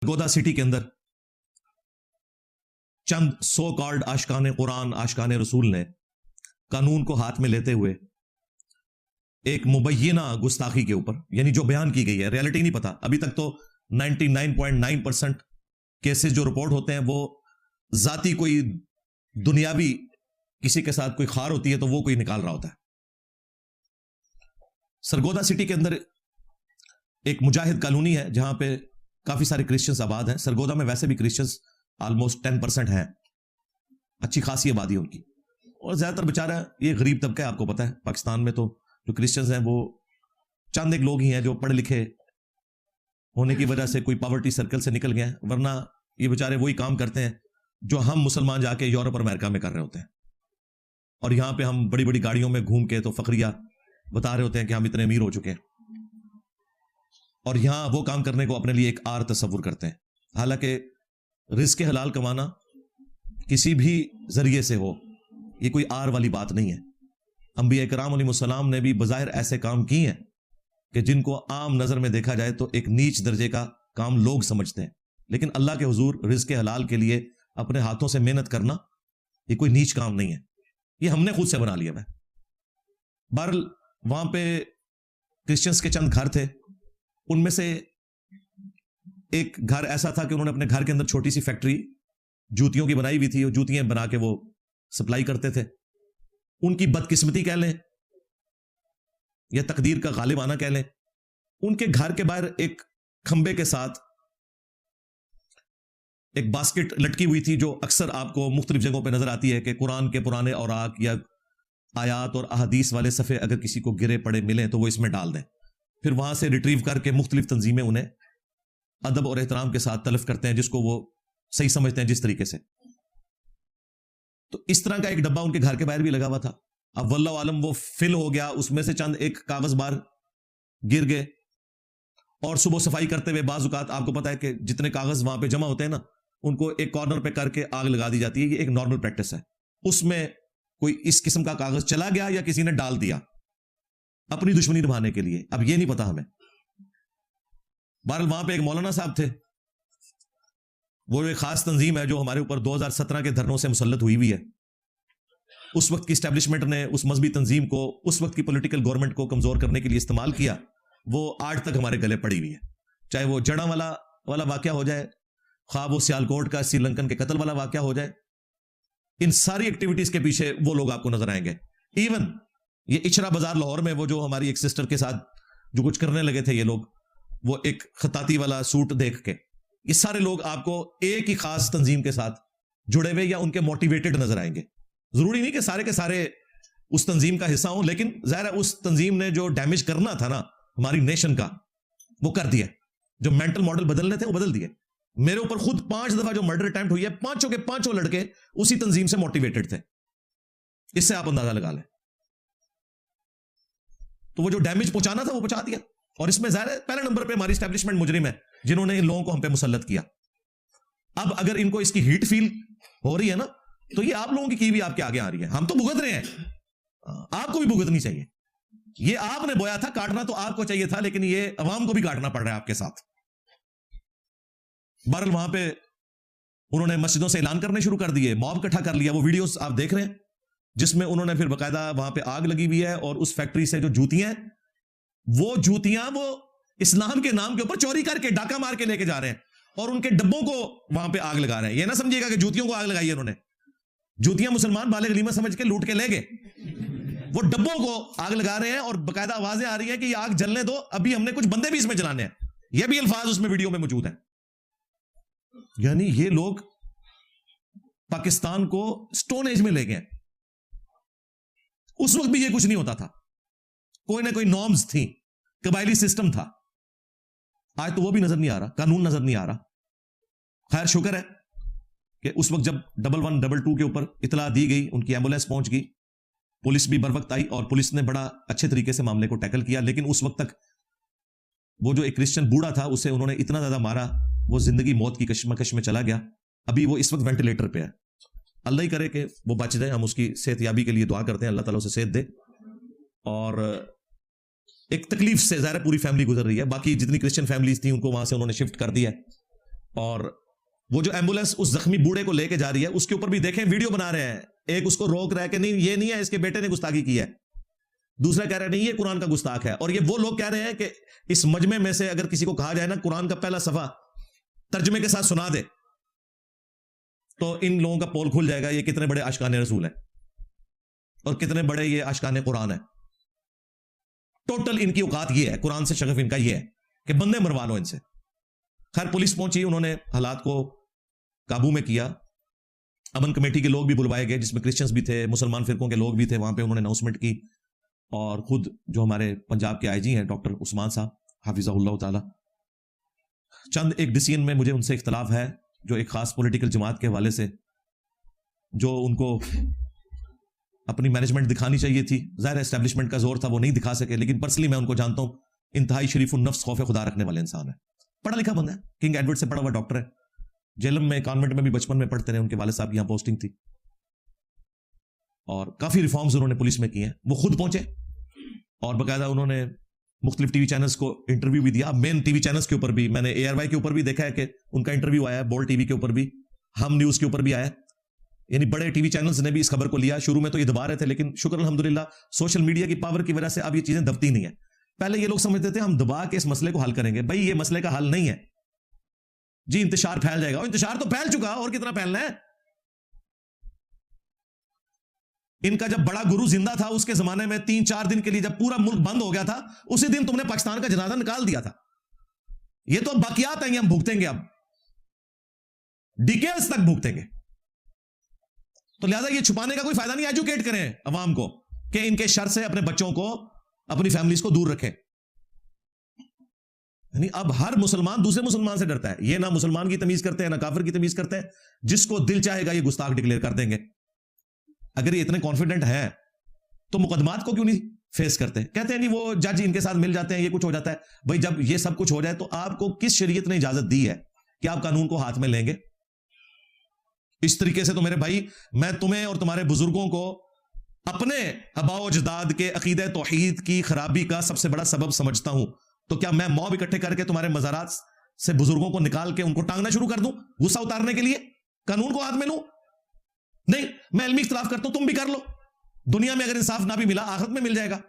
Sargodha city کے اندر چند so called عاشقان قرآن عاشقان رسول نے قانون کو ہاتھ میں لیتے ہوئے ایک مبینہ گستاخی کے اوپر، یعنی جو بیان کی گئی ہے، ریالٹی نہیں پتا ابھی تک، تو 99.9% کیسز جو رپورٹ ہوتے ہیں وہ ذاتی کوئی دنیاوی کسی کے ساتھ کوئی خار ہوتی ہے تو وہ کوئی نکال رہا ہوتا ہے۔ سرگودا سٹی کے اندر ایک مجاہد کالونی ہے جہاں پہ کافی سارے کرسچنز آباد ہیں۔ سرگودا میں ویسے بھی کرسچنز آلموسٹ 10% ہیں، اچھی خاصی آبادی ان کی، اور زیادہ تر بیچارہ یہ غریب طبقہ ہے۔ آپ کو پتہ ہے پاکستان میں تو جو کرسچنز ہیں وہ چند ایک لوگ ہی ہیں جو پڑھے لکھے ہونے کی وجہ سے کوئی پاورٹی سرکل سے نکل گئے ہیں، ورنہ یہ بیچارے وہی کام کرتے ہیں جو ہم مسلمان جا کے یورپ اور امریکہ میں کر رہے ہوتے ہیں، اور یہاں پہ ہم بڑی بڑی گاڑیوں میں گھوم کے تو فخریہ بتا رہے ہوتے ہیں کہ ہم اتنے امیر ہو چکے ہیں، اور یہاں وہ کام کرنے کو اپنے لیے ایک آر تصور کرتے ہیں۔ حالانکہ رزق حلال کمانا کسی بھی ذریعے سے ہو، یہ کوئی آر والی بات نہیں ہے۔ انبیاء کرام علیہ السلام نے بھی بظاہر ایسے کام کیے ہیں کہ جن کو عام نظر میں دیکھا جائے تو ایک نیچ درجے کا کام لوگ سمجھتے ہیں، لیکن اللہ کے حضور رزق حلال کے لیے اپنے ہاتھوں سے محنت کرنا یہ کوئی نیچ کام نہیں ہے، یہ ہم نے خود سے بنا لیا ہے۔ بہرحال وہاں پہ کرسچنز کے چند گھر تھے، ان میں سے ایک گھر ایسا تھا کہ انہوں نے اپنے گھر کے اندر چھوٹی سی فیکٹری جوتیوں کی بنائی ہوئی تھی، اور جوتیاں بنا کے وہ سپلائی کرتے تھے۔ ان کی بدقسمتی کہہ لیں یا تقدیر کا غالب آنا کہہ لیں، ان کے گھر کے باہر ایک کھمبے کے ساتھ ایک باسکٹ لٹکی ہوئی تھی، جو اکثر آپ کو مختلف جگہوں پہ نظر آتی ہے کہ قرآن کے پرانے اوراق یا آیات اور احادیث والے صفحے اگر کسی کو گرے پڑے ملیں تو وہ اس میں ڈال دیں، پھر وہاں سے ریٹریو کر کے مختلف تنظیمیں انہیں ادب اور احترام کے ساتھ تلف کرتے ہیں جس کو وہ صحیح سمجھتے ہیں جس طریقے سے۔ تو اس طرح کا ایک ڈبہ ان کے گھر کے باہر بھی لگا ہوا تھا۔ اب واللہ عالم وہ فل ہو گیا، اس میں سے چند ایک کاغذ بار گر گئے، اور صبح صفائی کرتے ہوئے بعض اوقات آپ کو پتا ہے کہ جتنے کاغذ وہاں پہ جمع ہوتے ہیں نا، ان کو ایک کارنر پہ کر کے آگ لگا دی جاتی ہے، یہ ایک نارمل پریکٹس ہے۔ اس میں کوئی اس قسم کا کاغذ چلا گیا یا کسی نے ڈال دیا اپنی دشمنی نبھانے کے لیے، اب یہ نہیں پتا ہمیں۔ بہرحال وہاں پہ ایک مولانا صاحب تھے، وہ ایک خاص تنظیم ہے جو ہمارے اوپر 2017 کے دھرنوں سے مسلط ہوئی ہوئی ہے۔ اس وقت کی اسٹیبلشمنٹ نے اس مذہبی تنظیم کو اس وقت کی پولیٹیکل گورنمنٹ کو کمزور کرنے کے لیے استعمال کیا، وہ آج تک ہمارے گلے پڑی ہوئی ہے۔ چاہے وہ جڑا والا واقعہ ہو جائے، خواہ وہ سیالکوٹ کا سری لنکن کے قتل والا واقعہ ہو جائے، ان ساری ایکٹیویٹیز کے پیچھے وہ لوگ آپ کو نظر آئیں گے۔ ایون یہ اچھرا بازار لاہور میں وہ جو ہماری ایک سسٹر کے ساتھ جو کچھ کرنے لگے تھے یہ لوگ، وہ ایک خطاطی والا سوٹ دیکھ کے، یہ سارے لوگ آپ کو ایک ہی خاص تنظیم کے ساتھ جڑے ہوئے یا ان کے موٹیویٹڈ نظر آئیں گے۔ ضروری نہیں کہ سارے کے سارے اس تنظیم کا حصہ ہوں، لیکن ظاہر ہے اس تنظیم نے جو ڈیمیج کرنا تھا نا ہماری نیشن کا وہ کر دیا، جو مینٹل ماڈل بدلنے تھے وہ بدل دیے۔ میرے اوپر خود 5 دفعہ جو مرڈر اٹیمپٹ ہوئی ہے، 5 کے 5 لڑکے اسی تنظیم سے موٹیویٹڈ تھے، اس سے آپ اندازہ لگا لیں۔ تو وہ جو ڈیمیج پہنچانا تھا وہ پہنچا دیا، اور اس میں ظاہر ہے پہلے نمبر پہ ہماری اسٹیبلشمنٹ مجرم ہے جنہوں نے ان لوگوں کو ہم پہ مسلط کیا۔ اب اگر ان کو اس کی ہیٹ فیل ہو رہی ہے نا، تو یہ آپ لوگوں کی بھی آپ کے آگے آ رہی ہے، ہم تو بھگت رہے ہیں، آپ کو بھی بھگتنی چاہیے۔ یہ آپ نے بویا تھا، کاٹنا تو آپ کو چاہیے تھا، لیکن یہ عوام کو بھی کاٹنا پڑ رہا ہے آپ کے ساتھ۔ بہرحال وہاں پہ انہوں نے مسجدوں سے اعلان کرنے شروع کر دیے، موب اکٹھا کر لیا، وہ ویڈیوز آپ دیکھ رہے ہیں جس میں انہوں نے پھر باقاعدہ وہاں پہ آگ لگی ہوئی ہے، اور اس فیکٹری سے جو جوتیاں ہیں وہ اسلام کے نام کے اوپر چوری کر کے ڈاکہ مار کے لے کے جا رہے ہیں، اور ان کے ڈبوں کو وہاں پہ آگ لگا رہے ہیں۔ یہ نہ سمجھیے گا کہ جوتیوں کو آگ لگائی ہے انہوں نے، جوتیاں مسلمان بالغ غنیمت سمجھ کے لوٹ کے لے گئے، وہ ڈبوں کو آگ لگا رہے ہیں، اور باقاعدہ آوازیں آ رہی ہیں کہ یہ آگ جلنے دو، ابھی ہم نے کچھ بندے بھی اس میں جلانے ہیں، یہ بھی الفاظ اس میں ویڈیو میں موجود ہیں۔ یعنی یہ لوگ پاکستان کو سٹون ایج میں لے گئے۔ اس وقت بھی یہ کچھ نہیں ہوتا تھا، کوئی نہ کوئی نارمز تھیں، قبائلی سسٹم تھا، آج تو وہ بھی نظر نہیں آ رہا، قانون نظر نہیں آ رہا۔ خیر شکر ہے کہ اس وقت جب 1122 کے اوپر اطلاع دی گئی، ان کی ایمبولینس پہنچ گئی، پولیس بھی بر وقت آئی، اور پولیس نے بڑا اچھے طریقے سے معاملے کو ٹیکل کیا۔ لیکن اس وقت تک وہ جو ایک کرسچن بوڑھا تھا اسے انہوں نے اتنا زیادہ مارا، وہ زندگی موت کی کشمکش میں چلا گیا۔ ابھی وہ اس وقت وینٹیلیٹر پہ ہے، اللہ ہی کرے کہ وہ بچ جائے، ہم اس کی صحت یابی کے لیے دعا کرتے ہیں، اللہ تعالیٰ اسے صحت دے۔ اور ایک تکلیف سے ظاہر پوری فیملی گزر رہی ہے، باقی جتنی کرسچن فیملیز تھیں ان کو وہاں سے انہوں نے شفٹ کر دیا ہے، اور وہ جو ایمبولینس اس زخمی بوڑھے کو لے کے جا رہی ہے اس کے اوپر بھی دیکھیں ویڈیو بنا رہے ہیں. ایک اس کو روک رہا ہے کہ نہیں یہ نہیں ہے, اس کے بیٹے نے گستاخی کی ہے. دوسرا کہہ رہا ہے نہیں یہ قرآن کا گستاخ ہے. اور یہ وہ لوگ کہہ رہے ہیں کہ اس مجمع میں سے اگر کسی کو کہا جائے نا قرآن کا پہلا صفحہ ترجمے کے ساتھ سنا دے تو ان لوگوں کا پول کھل جائے گا یہ کتنے بڑے عاشقان رسول ہیں اور کتنے بڑے یہ عاشقان قرآن ہیں. ٹوٹل ان کی اوقات یہ ہے, قرآن سے شغف ان کا یہ ہے کہ بندے مروا لو ان سے. خیر پولیس پہنچی, انہوں نے حالات کو قابو میں کیا. امن کمیٹی کے لوگ بھی بلوائے گئے جس میں کرسچنز بھی تھے, مسلمان فرقوں کے لوگ بھی تھے. وہاں پہ انہوں نے اناؤنسمنٹ کی اور خود جو ہمارے پنجاب کے آئی جی ہیں ڈاکٹر عثمان صاحب حافظہ اللہ تعالی, چند ایک ڈیسیژن میں مجھے ان سے اختلاف ہے جو ایک خاص پولیٹیکل جماعت کے حوالے سے جو ان کو اپنی مینجمنٹ دکھانی چاہیے تھی, ظاہر اسٹیبلشمنٹ کا زور تھا وہ نہیں دکھا سکے. لیکن پرسنلی میں ان کو جانتا ہوں, انتہائی شریف النفس خوف خدا رکھنے والے انسان ہے, پڑھا لکھا بندہ ہے, کنگ ایڈورڈ سے پڑھا ہوا ڈاکٹر ہے, جیلم میں کانوینٹ میں بھی بچپن میں پڑھتے رہے, ان کے والد صاحب کی یہاں پوسٹنگ تھی اور کافی ریفارمز انہوں نے پولیس میں کیے ہیں. وہ خود پہنچے اور باقاعدہ انہوں نے مختلف ٹی وی چینلز کو انٹرویو بھی دیا. مین ٹی وی چینلز کے اوپر بھی میں نے اے آر وائی کے اوپر بھی دیکھا ہے کہ ان کا انٹرویو آیا ہے, بول ٹی وی کے اوپر بھی, ہم نیوز کے اوپر بھی آیا, یعنی بڑے ٹی وی چینلز نے بھی اس خبر کو لیا. شروع میں تو یہ دبا رہے تھے لیکن شکر الحمدللہ سوشل میڈیا کی پاور کی وجہ سے اب یہ چیزیں دبتی نہیں ہیں. پہلے یہ لوگ سمجھتے تھے ہم دبا کے اس مسئلے کو حل کریں گے. بھائی یہ مسئلے کا حل نہیں ہے جی, انتشار پھیل جائے گا. انتشار تو پھیل چکا, اور کتنا پھیلنا ہے. ان کا جب بڑا گرو زندہ تھا اس کے زمانے میں 3-4 دن کے لیے جب پورا ملک بند ہو گیا تھا, اسی دن تم نے پاکستان کا جنازہ نکال دیا تھا. یہ تو باقیات ہیں, ہم بھگتیں گے, اب ڈیکیڈز تک بھگتیں گے. تو لہذا یہ چھپانے کا کوئی فائدہ نہیں. ایجوکیٹ کریں عوام کو کہ ان کے شر سے اپنے بچوں کو, اپنی فیملیز کو دور رکھیں. یعنی اب ہر مسلمان دوسرے مسلمان سے ڈرتا ہے. یہ نہ مسلمان کی تمیز کرتے ہیں نہ کافر کی تمیز کرتے ہیں, جس کو دل چاہے گا یہ گستاخ ڈکلیئر کر دیں گے. اگر یہ اتنے کانفیڈنٹ ہیں تو مقدمات کو کیوں نہیں فیس کرتے؟ کہتے ہیں نہیں وہ جج ان کے ساتھ مل جاتے ہیں, یہ کچھ ہو جاتا ہے. بھائی جب یہ سب کچھ ہو جائے تو آپ کو کس شریعت نے اجازت دی ہے کہ آپ قانون کو ہاتھ میں لیں گے؟ اس طریقے سے تو میرے بھائی میں تمہیں اور تمہارے بزرگوں کو اپنے آباء و اجداد کے عقیدہ توحید کی خرابی کا سب سے بڑا سبب سمجھتا ہوں. تو کیا میں موب اکٹھے کر کے تمہارے مزارات سے بزرگوں کو نکال کے ان کو ٹانگنا شروع کر دوں غصہ اتارنے کے لیے, قانون کو ہاتھ میں لوں؟ نہیں, میں علمی اختلاف کرتا ہوں, تم بھی کر لو. دنیا میں اگر انصاف نہ بھی ملا آخرت میں مل جائے گا.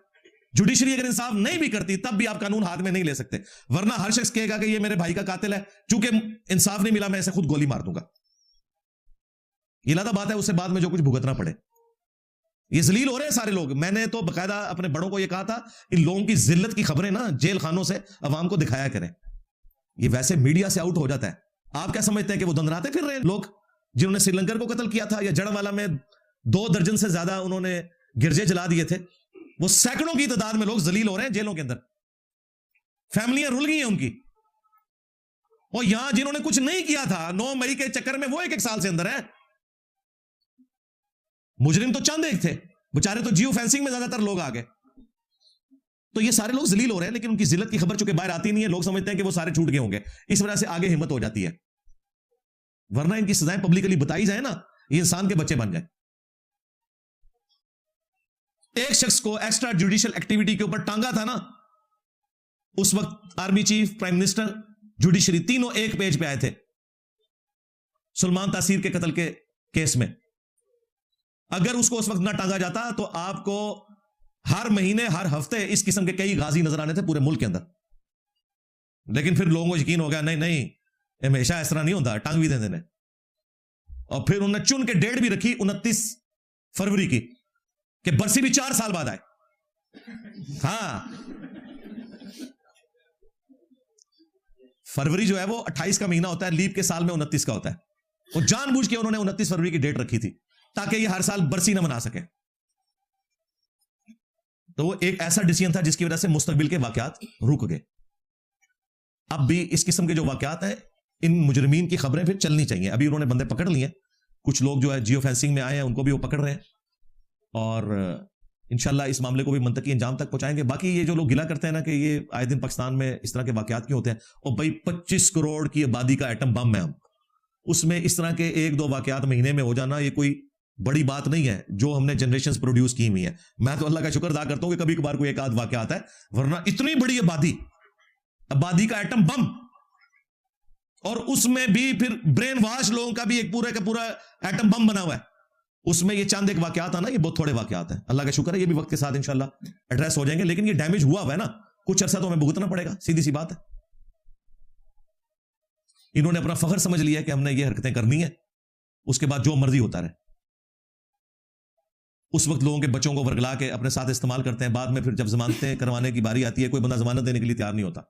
جوڈیشری اگر انصاف نہیں بھی کرتی تب بھی آپ قانون ہاتھ میں نہیں لے سکتے, ورنہ ہر شخص کہے گا کہ یہ میرے بھائی کا قاتل ہے, چونکہ انصاف نہیں ملا میں اسے خود گولی مار دوں گا. یہ لادہ بات ہے, اس سے بعد میں جو کچھ بھگتنا پڑے. یہ ذلیل ہو رہے ہیں سارے لوگ. میں نے تو باقاعدہ اپنے بڑوں کو یہ کہا تھا ان لوگوں کی ذلت کی خبریں نا جیل خانوں سے عوام کو دکھایا کریں. یہ ویسے میڈیا سے آؤٹ ہو جاتا ہے. آپ کیا سمجھتے ہیں کہ وہ دندراتے پھر رہے ہیں لوگ جنہوں نے سری لنکر کو قتل کیا تھا, یا جڑوالا میں 2 درجن سے زیادہ انہوں نے گرجے جلا دیے تھے. وہ سینکڑوں کی تعداد میں لوگ ذلیل ہو رہے ہیں جیلوں کے اندر, فیملیاں رل گئی ہیں ان کی. اور یہاں جنہوں نے کچھ نہیں کیا تھا 9 مئی کے چکر میں وہ 1 سال سے اندر ہے. مجرم تو چند ایک تھے بےچارے, تو جیو فینسنگ میں زیادہ تر لوگ آ گئے. تو یہ سارے لوگ ذلیل ہو رہے ہیں, لیکن ان کی ذلت کی خبر چونکہ باہر آتی نہیں ہے, لوگ سمجھتے ہیں کہ وہ سارے چھوٹ گئے ہوں گے, اس وجہ سے آگے ہمت ہو جاتی ہے. ورنہ ان کی سزائیں پبلکلی بتائی جائیں نا, یہ انسان کے بچے بن جائیں. ایک شخص کو ایکسٹرا جوڈیشل ایکٹیویٹی کے اوپر ٹانگا تھا نا, اس وقت army chief, prime minister, judiciary تینوں ایک پیج پہ آئے تھے سلمان تاثیر کے قتل کے کیس میں. اگر اس کو اس وقت نہ ٹانگا جاتا تو آپ کو ہر مہینے ہر ہفتے اس قسم کے کئی غازی نظر آنے تھے پورے ملک کے اندر. لیکن پھر لوگوں کو یقین ہو گیا نہیں نہیں ہمیشہ اس طرح نہیں ہوتا, ٹانگ بھی دے دینے. اور پھر انہوں نے چن کے ڈیٹ بھی رکھی 29 فروری کی کہ برسی بھی 4 سال بعد آئے. ہاں فروری جو ہے وہ 28 کا مہینہ ہوتا ہے, لیپ کے سال میں 29 کا ہوتا ہے. وہ جان بوجھ کے انہوں نے 29 فروری کی ڈیٹ رکھی تھی تاکہ یہ ہر سال برسی نہ منا سکے. تو وہ ایک ایسا ڈیسیژن تھا جس کی وجہ سے مستقبل کے واقعات رک گئے. اب بھی اس قسم کے جو واقعات ہیں ان مجرمین کی خبریں پھر چلنی چاہیے. ابھی انہوں نے بندے پکڑ لیے, کچھ لوگ جو ہے جیو فینسنگ میں آئے ہیں ان کو بھی وہ پکڑ رہے ہیں, اور انشاءاللہ اس معاملے کو بھی منطقی انجام تک پہنچائیں گے. باقی یہ جو لوگ گلا کرتے ہیں نا کہ یہ آئے دن پاکستان میں اس طرح کے واقعات کیوں ہوتے ہیں, اور بھائی 25 کروڑ کی آبادی کا ایٹم بم ہے, ہم اس میں اس طرح کے 1-2 واقعات مہینے میں ہو جانا یہ کوئی بڑی بات نہیں ہے جو ہم نے جنریشنز پروڈیوس کی ہوئی ہیں. میں تو اللہ کا شکر ادا کرتا ہوں کہ کبھی کبھار کوئی ایک آدھ واقعہ آتا ہے, ورنہ اتنی بڑی آبادی کا ایٹم بم اور اس میں بھی پھر برین واش لوگوں کا بھی ایک پورا کا پورا ایٹم بم بنا ہوا ہے. اس میں یہ چاند ایک واقعات آنا، یہ بہت تھوڑے واقعات ہیں. اللہ کا شکر ہے یہ بھی وقت کے ساتھ انشاءاللہ ایڈریس ہو جائیں گے، لیکن یہ ڈیمیج ہوا ہے نا، کچھ عرصہ تو ہمیں بھگتنا پڑے گا، سیدھی سی بات ہے. انہوں نے اپنا فخر سمجھ لیا کہ ہم نے یہ حرکتیں کرنی ہیں، اس کے بعد جو مرضی ہوتا رہے. اس وقت لوگوں کے بچوں کو ورگلا کے اپنے ساتھ استعمال کرتے ہیں، بعد میں پھر جب ضمانتیں کروانے کی باری آتی ہے کوئی بندہ ضمانت دینے کے لیے تیار نہیں ہوتا،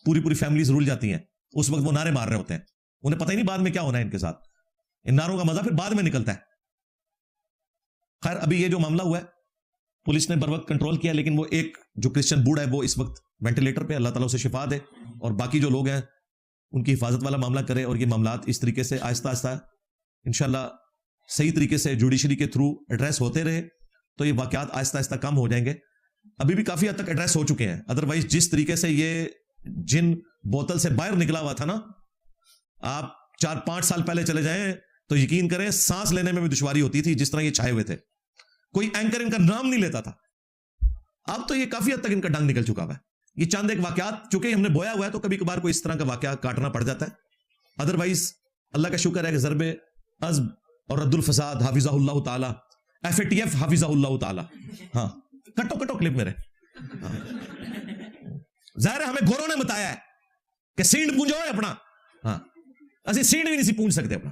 پوری فیملیز رول جاتی ہیں. اس وقت وہ نعرے مار رہے ہوتے ہیں، انہیں پتہ ہی نہیں بعد میں کیا ہونا ہے ان کے ساتھ. ان نعروں کا مزہ پھر بعد میں نکلتا ہے. خیر ابھی یہ جو معاملہ ہوا ہے پولیس نے بر وقت کنٹرول کیا، لیکن وہ ایک جو کرسچن بوڑھا ہے وہ اس وقت وینٹیلیٹر پہ، اللہ تعالیٰ اسے شفا دے، اور باقی جو لوگ ہیں ان کی حفاظت والا معاملہ کرے، اور یہ معاملات اس طریقے سے آہستہ آہستہ انشاءاللہ صحیح طریقے سے جوڈیشری کے تھرو ایڈریس ہوتے رہے تو یہ واقعات آہستہ آہستہ کم ہو جائیں گے. ابھی بھی کافی حد تک ایڈریس ہو چکے ہیں، ادروائز جس طریقے سے یہ جن بوتل سے باہر نکلا ہوا تھا نا، آپ 4-5 سال پہلے چلے جائیں تو یقین کریں سانس لینے میں بھی دشواری ہوتی تھی. جس طرح یہ چھائے ہوئے تھے، کوئی اینکر ان کا نام نہیں لیتا تھا. اب تو یہ کافی حد تک ان کا ڈنگ نکل چکا ہوا ہے. یہ چند ایک واقعات چونکہ ہم نے بویا ہوا ہے تو کبھی کبھار کوئی اس طرح کا واقعہ کاٹنا پڑ جاتا ہے. ادروائز اللہ کا شکر ہے کہ ضرب عزم اور رد الفساد حافظہ اللہ تعالی، FATF حافظہ اللہ تعالی. ہاں کٹو کلپ میرے. ظاہر ہے ہمیں گوروں نے بتایا ہے کہ سینڈ پونجو ہے اپنا. ہاں اسی سینڈ بھی نہیں سی پونج سکتے اپنا،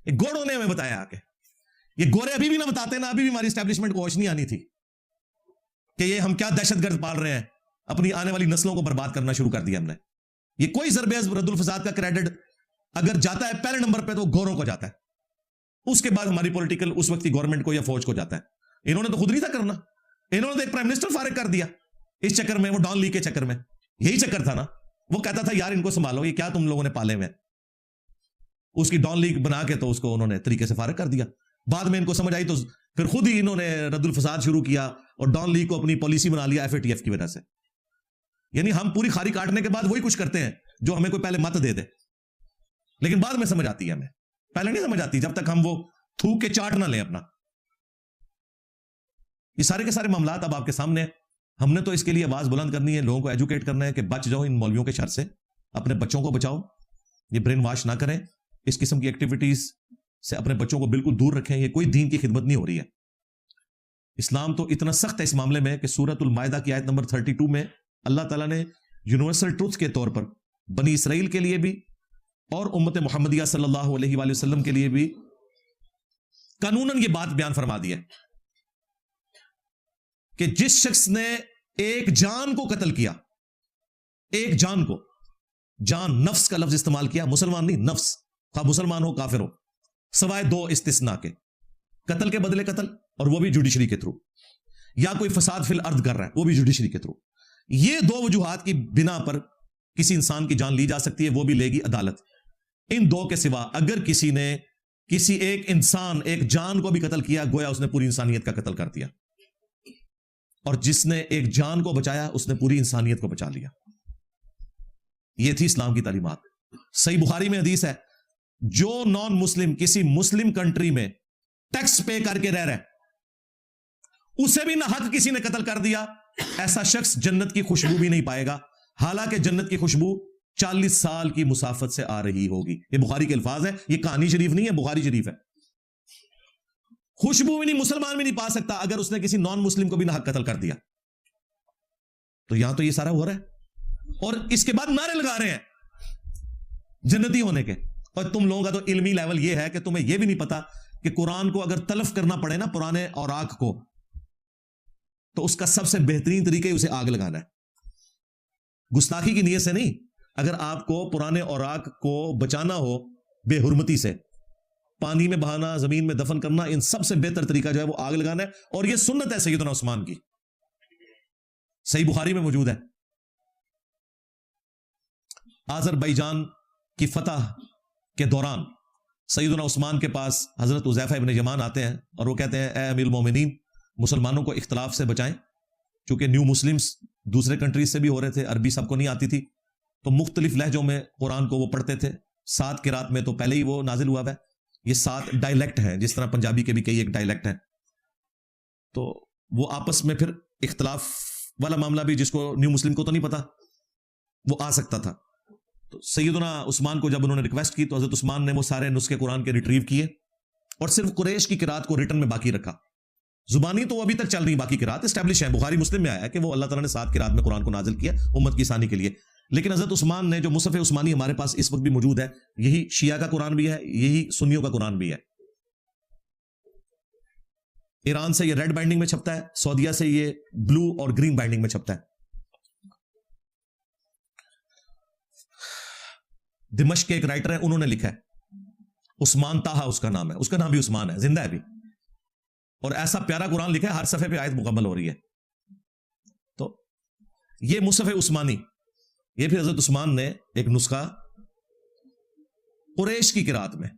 یہ گوروں نے ہمیں بتایا. آ کے یہ گورے ابھی بھی نہ بتاتے نا، ابھی بھی ہماری اسٹیبلشمنٹ کو ہوش نہیں آنی تھی کہ یہ ہم کیا دہشت گرد پال رہے ہیں، اپنی آنے والی نسلوں کو برباد کرنا شروع کر دیا ہم نے. یہ کوئی ضرب عزم رد الفساد کا کریڈٹ اگر جاتا ہے پہلے نمبر پہ تو گوروں کو جاتا ہے، اس کے بعد ہماری پولیٹیکل اس وقت کی گورنمنٹ کو یا فوج کو جاتا ہے. انہوں نے تو خود نہیں تھا کرنا، انہوں نے تو ایک پرائم منسٹر فارغ کر دیا اس چکر میں، وہ ڈان لی کے چکر میں. یہی چکر تھا نا، وہ کہتا تھا یار ان کو سنبھالو، یہ کیا تم لوگوں نے پالے ہوئے. اس کی ڈان لیگ بنا کے تو اس کو انہوں نے طریقے سے فارغ کر دیا. بعد میں ان کو سمجھ آئی تو پھر خود ہی انہوں نے رد الفساد شروع کیا اور ڈان لیگ کو اپنی پالیسی بنا لیا FATF کی وجہ سے. یعنی ہم پوری کھاری کاٹنے کے بعد وہی کچھ کرتے ہیں جو ہمیں کوئی پہلے مت دے دے، لیکن بعد میں سمجھ آتی ہے ہمیں، پہلے نہیں سمجھ آتی جب تک ہم وہ تھوک کے چاٹ نہ لیں اپنا. یہ سارے کے سارے معاملات اب آپ کے سامنے ہیں. ہم نے تو اس کے لیے آواز بلند کرنی ہے، لوگوں کو ایجوکیٹ کرنا ہے کہ بچ جاؤ ان مولویوں کے شر سے، اپنے بچوں کو بچاؤ، یہ برین واش نہ کریں، اس قسم کی ایکٹیویٹیز سے اپنے بچوں کو بالکل دور رکھیں. یہ کوئی دین کی خدمت نہیں ہو رہی ہے. اسلام تو اتنا سخت ہے اس معاملے میں کہ سورۃ المائدہ کی آیت نمبر 32 میں اللہ تعالیٰ نے یونیورسل ٹروتھ کے طور پر بنی اسرائیل کے لیے بھی اور امت محمدیہ صلی اللہ علیہ وآلہ وسلم کے لیے بھی قانوناً یہ بات بیان فرما دی ہے کہ جس شخص نے ایک جان کو قتل کیا، ایک جان کو، جان نفس کا لفظ استعمال کیا، مسلمان نہیں، نفس، خواہ مسلمان ہو کافر ہو، سوائے 2 استثناء کے، قتل کے بدلے قتل اور وہ بھی جوڈیشری کے تھرو، یا کوئی فساد فی الارض کر رہا ہے وہ بھی جوڈیشری کے تھرو. یہ 2 وجوہات کی بنا پر کسی انسان کی جان لی جا سکتی ہے، وہ بھی لے گی عدالت. ان 2 کے سوا اگر کسی نے کسی ایک انسان، ایک جان کو بھی قتل کیا، گویا اس نے پوری انسانیت کا قتل کر دیا، اور جس نے ایک جان کو بچایا اس نے پوری انسانیت کو بچا لیا. یہ تھی اسلام کی تعلیمات. صحیح بخاری میں حدیث ہے، جو نان مسلم کسی مسلم کنٹری میں ٹیکس پے کر کے رہ رہا ہے، اسے بھی نہ حق کسی نے قتل کر دیا، ایسا شخص جنت کی خوشبو بھی نہیں پائے گا، حالانکہ جنت کی خوشبو 40 سال کی مسافت سے آ رہی ہوگی. یہ بخاری کے الفاظ ہے، یہ کہانی شریف نہیں ہے، بخاری شریف ہے. خوشبو بھی نہیں، مسلمان بھی نہیں پا سکتا اگر اس نے کسی نان مسلم کو بھی نہ حق قتل کر دیا. تو یہاں تو یہ سارا ہو رہا ہے، اور اس کے بعد نعرے لگا رہے ہیں جنتی ہونے کے. اور تم لوگوں کا تو علمی لیول یہ ہے کہ تمہیں یہ بھی نہیں پتا کہ قرآن کو اگر تلف کرنا پڑے نا، پرانے اوراق کو، تو اس کا سب سے بہترین طریقہ اسے آگ لگانا ہے. گستاخی کی نیت سے نہیں. اگر آپ کو پرانے اوراق کو بچانا ہو بے حرمتی سے، پانی میں بہانا، زمین میں دفن کرنا، ان سب سے بہتر طریقہ جو ہے وہ آگ لگانا ہے. اور یہ سنت ہے سیدنا عثمان کی، صحیح بخاری میں موجود ہے. آذربائیجان کی فتح کے دوران سیدنا عثمان کے پاس حضرت حذیفہ ابن یمان آتے ہیں اور وہ کہتے ہیں اے امیر المومنین، مسلمانوں کو اختلاف سے بچائیں. چونکہ نیو مسلمز دوسرے کنٹریز سے بھی ہو رہے تھے، عربی سب کو نہیں آتی تھی، تو مختلف لہجوں میں قرآن کو وہ پڑھتے تھے. 7 قرات میں تو پہلے ہی وہ نازل ہوا ہے. یہ 7 ڈائلیکٹ ہیں، جس طرح پنجابی کے بھی کئی ایک ڈائلیکٹ ہیں. تو وہ آپس میں پھر اختلاف والا معاملہ بھی، جس کو نیو مسلم کو تو نہیں پتا، وہ آ سکتا تھا. تو سیدنا عثمان کو جب انہوں نے ریکویسٹ کی تو حضرت عثمان نے وہ سارے نسخے قرآن کے ریٹریو کیے اور صرف قریش کی قرات کو ریٹن میں باقی رکھا. زبانی تو ابھی تک چل رہی باقی قرات اسٹیبلش ہے, بخاری مسلم میں آیا ہے کہ وہ اللہ تعالیٰ نے 7 قرات میں قرآن کو نازل کیا امت کی آسانی کے لیے. لیکن حضرت عثمان نے جو مصحف عثمانی ہمارے پاس اس وقت بھی موجود ہے, یہی شیعہ کا قرآن بھی ہے, یہی سنیوں کا قرآن بھی ہے. ایران سے یہ ریڈ بائنڈنگ میں چھپتا ہے, سعودیہ سے یہ بلو اور گرین بائنڈنگ میں چھپتا ہے. دمشق کے ایک رائٹر ہے, انہوں نے لکھا ہے, عثمان طاہا اس کا نام ہے, اس کا نام بھی عثمان ہے, زندہ ہے بھی, اور ایسا پیارا قرآن لکھا ہے ہر صفحے پہ آیت مکمل ہو رہی ہے. تو یہ مصحف عثمانی, یہ پھر حضرت عثمان نے ایک نسخہ قریش کی قرات میں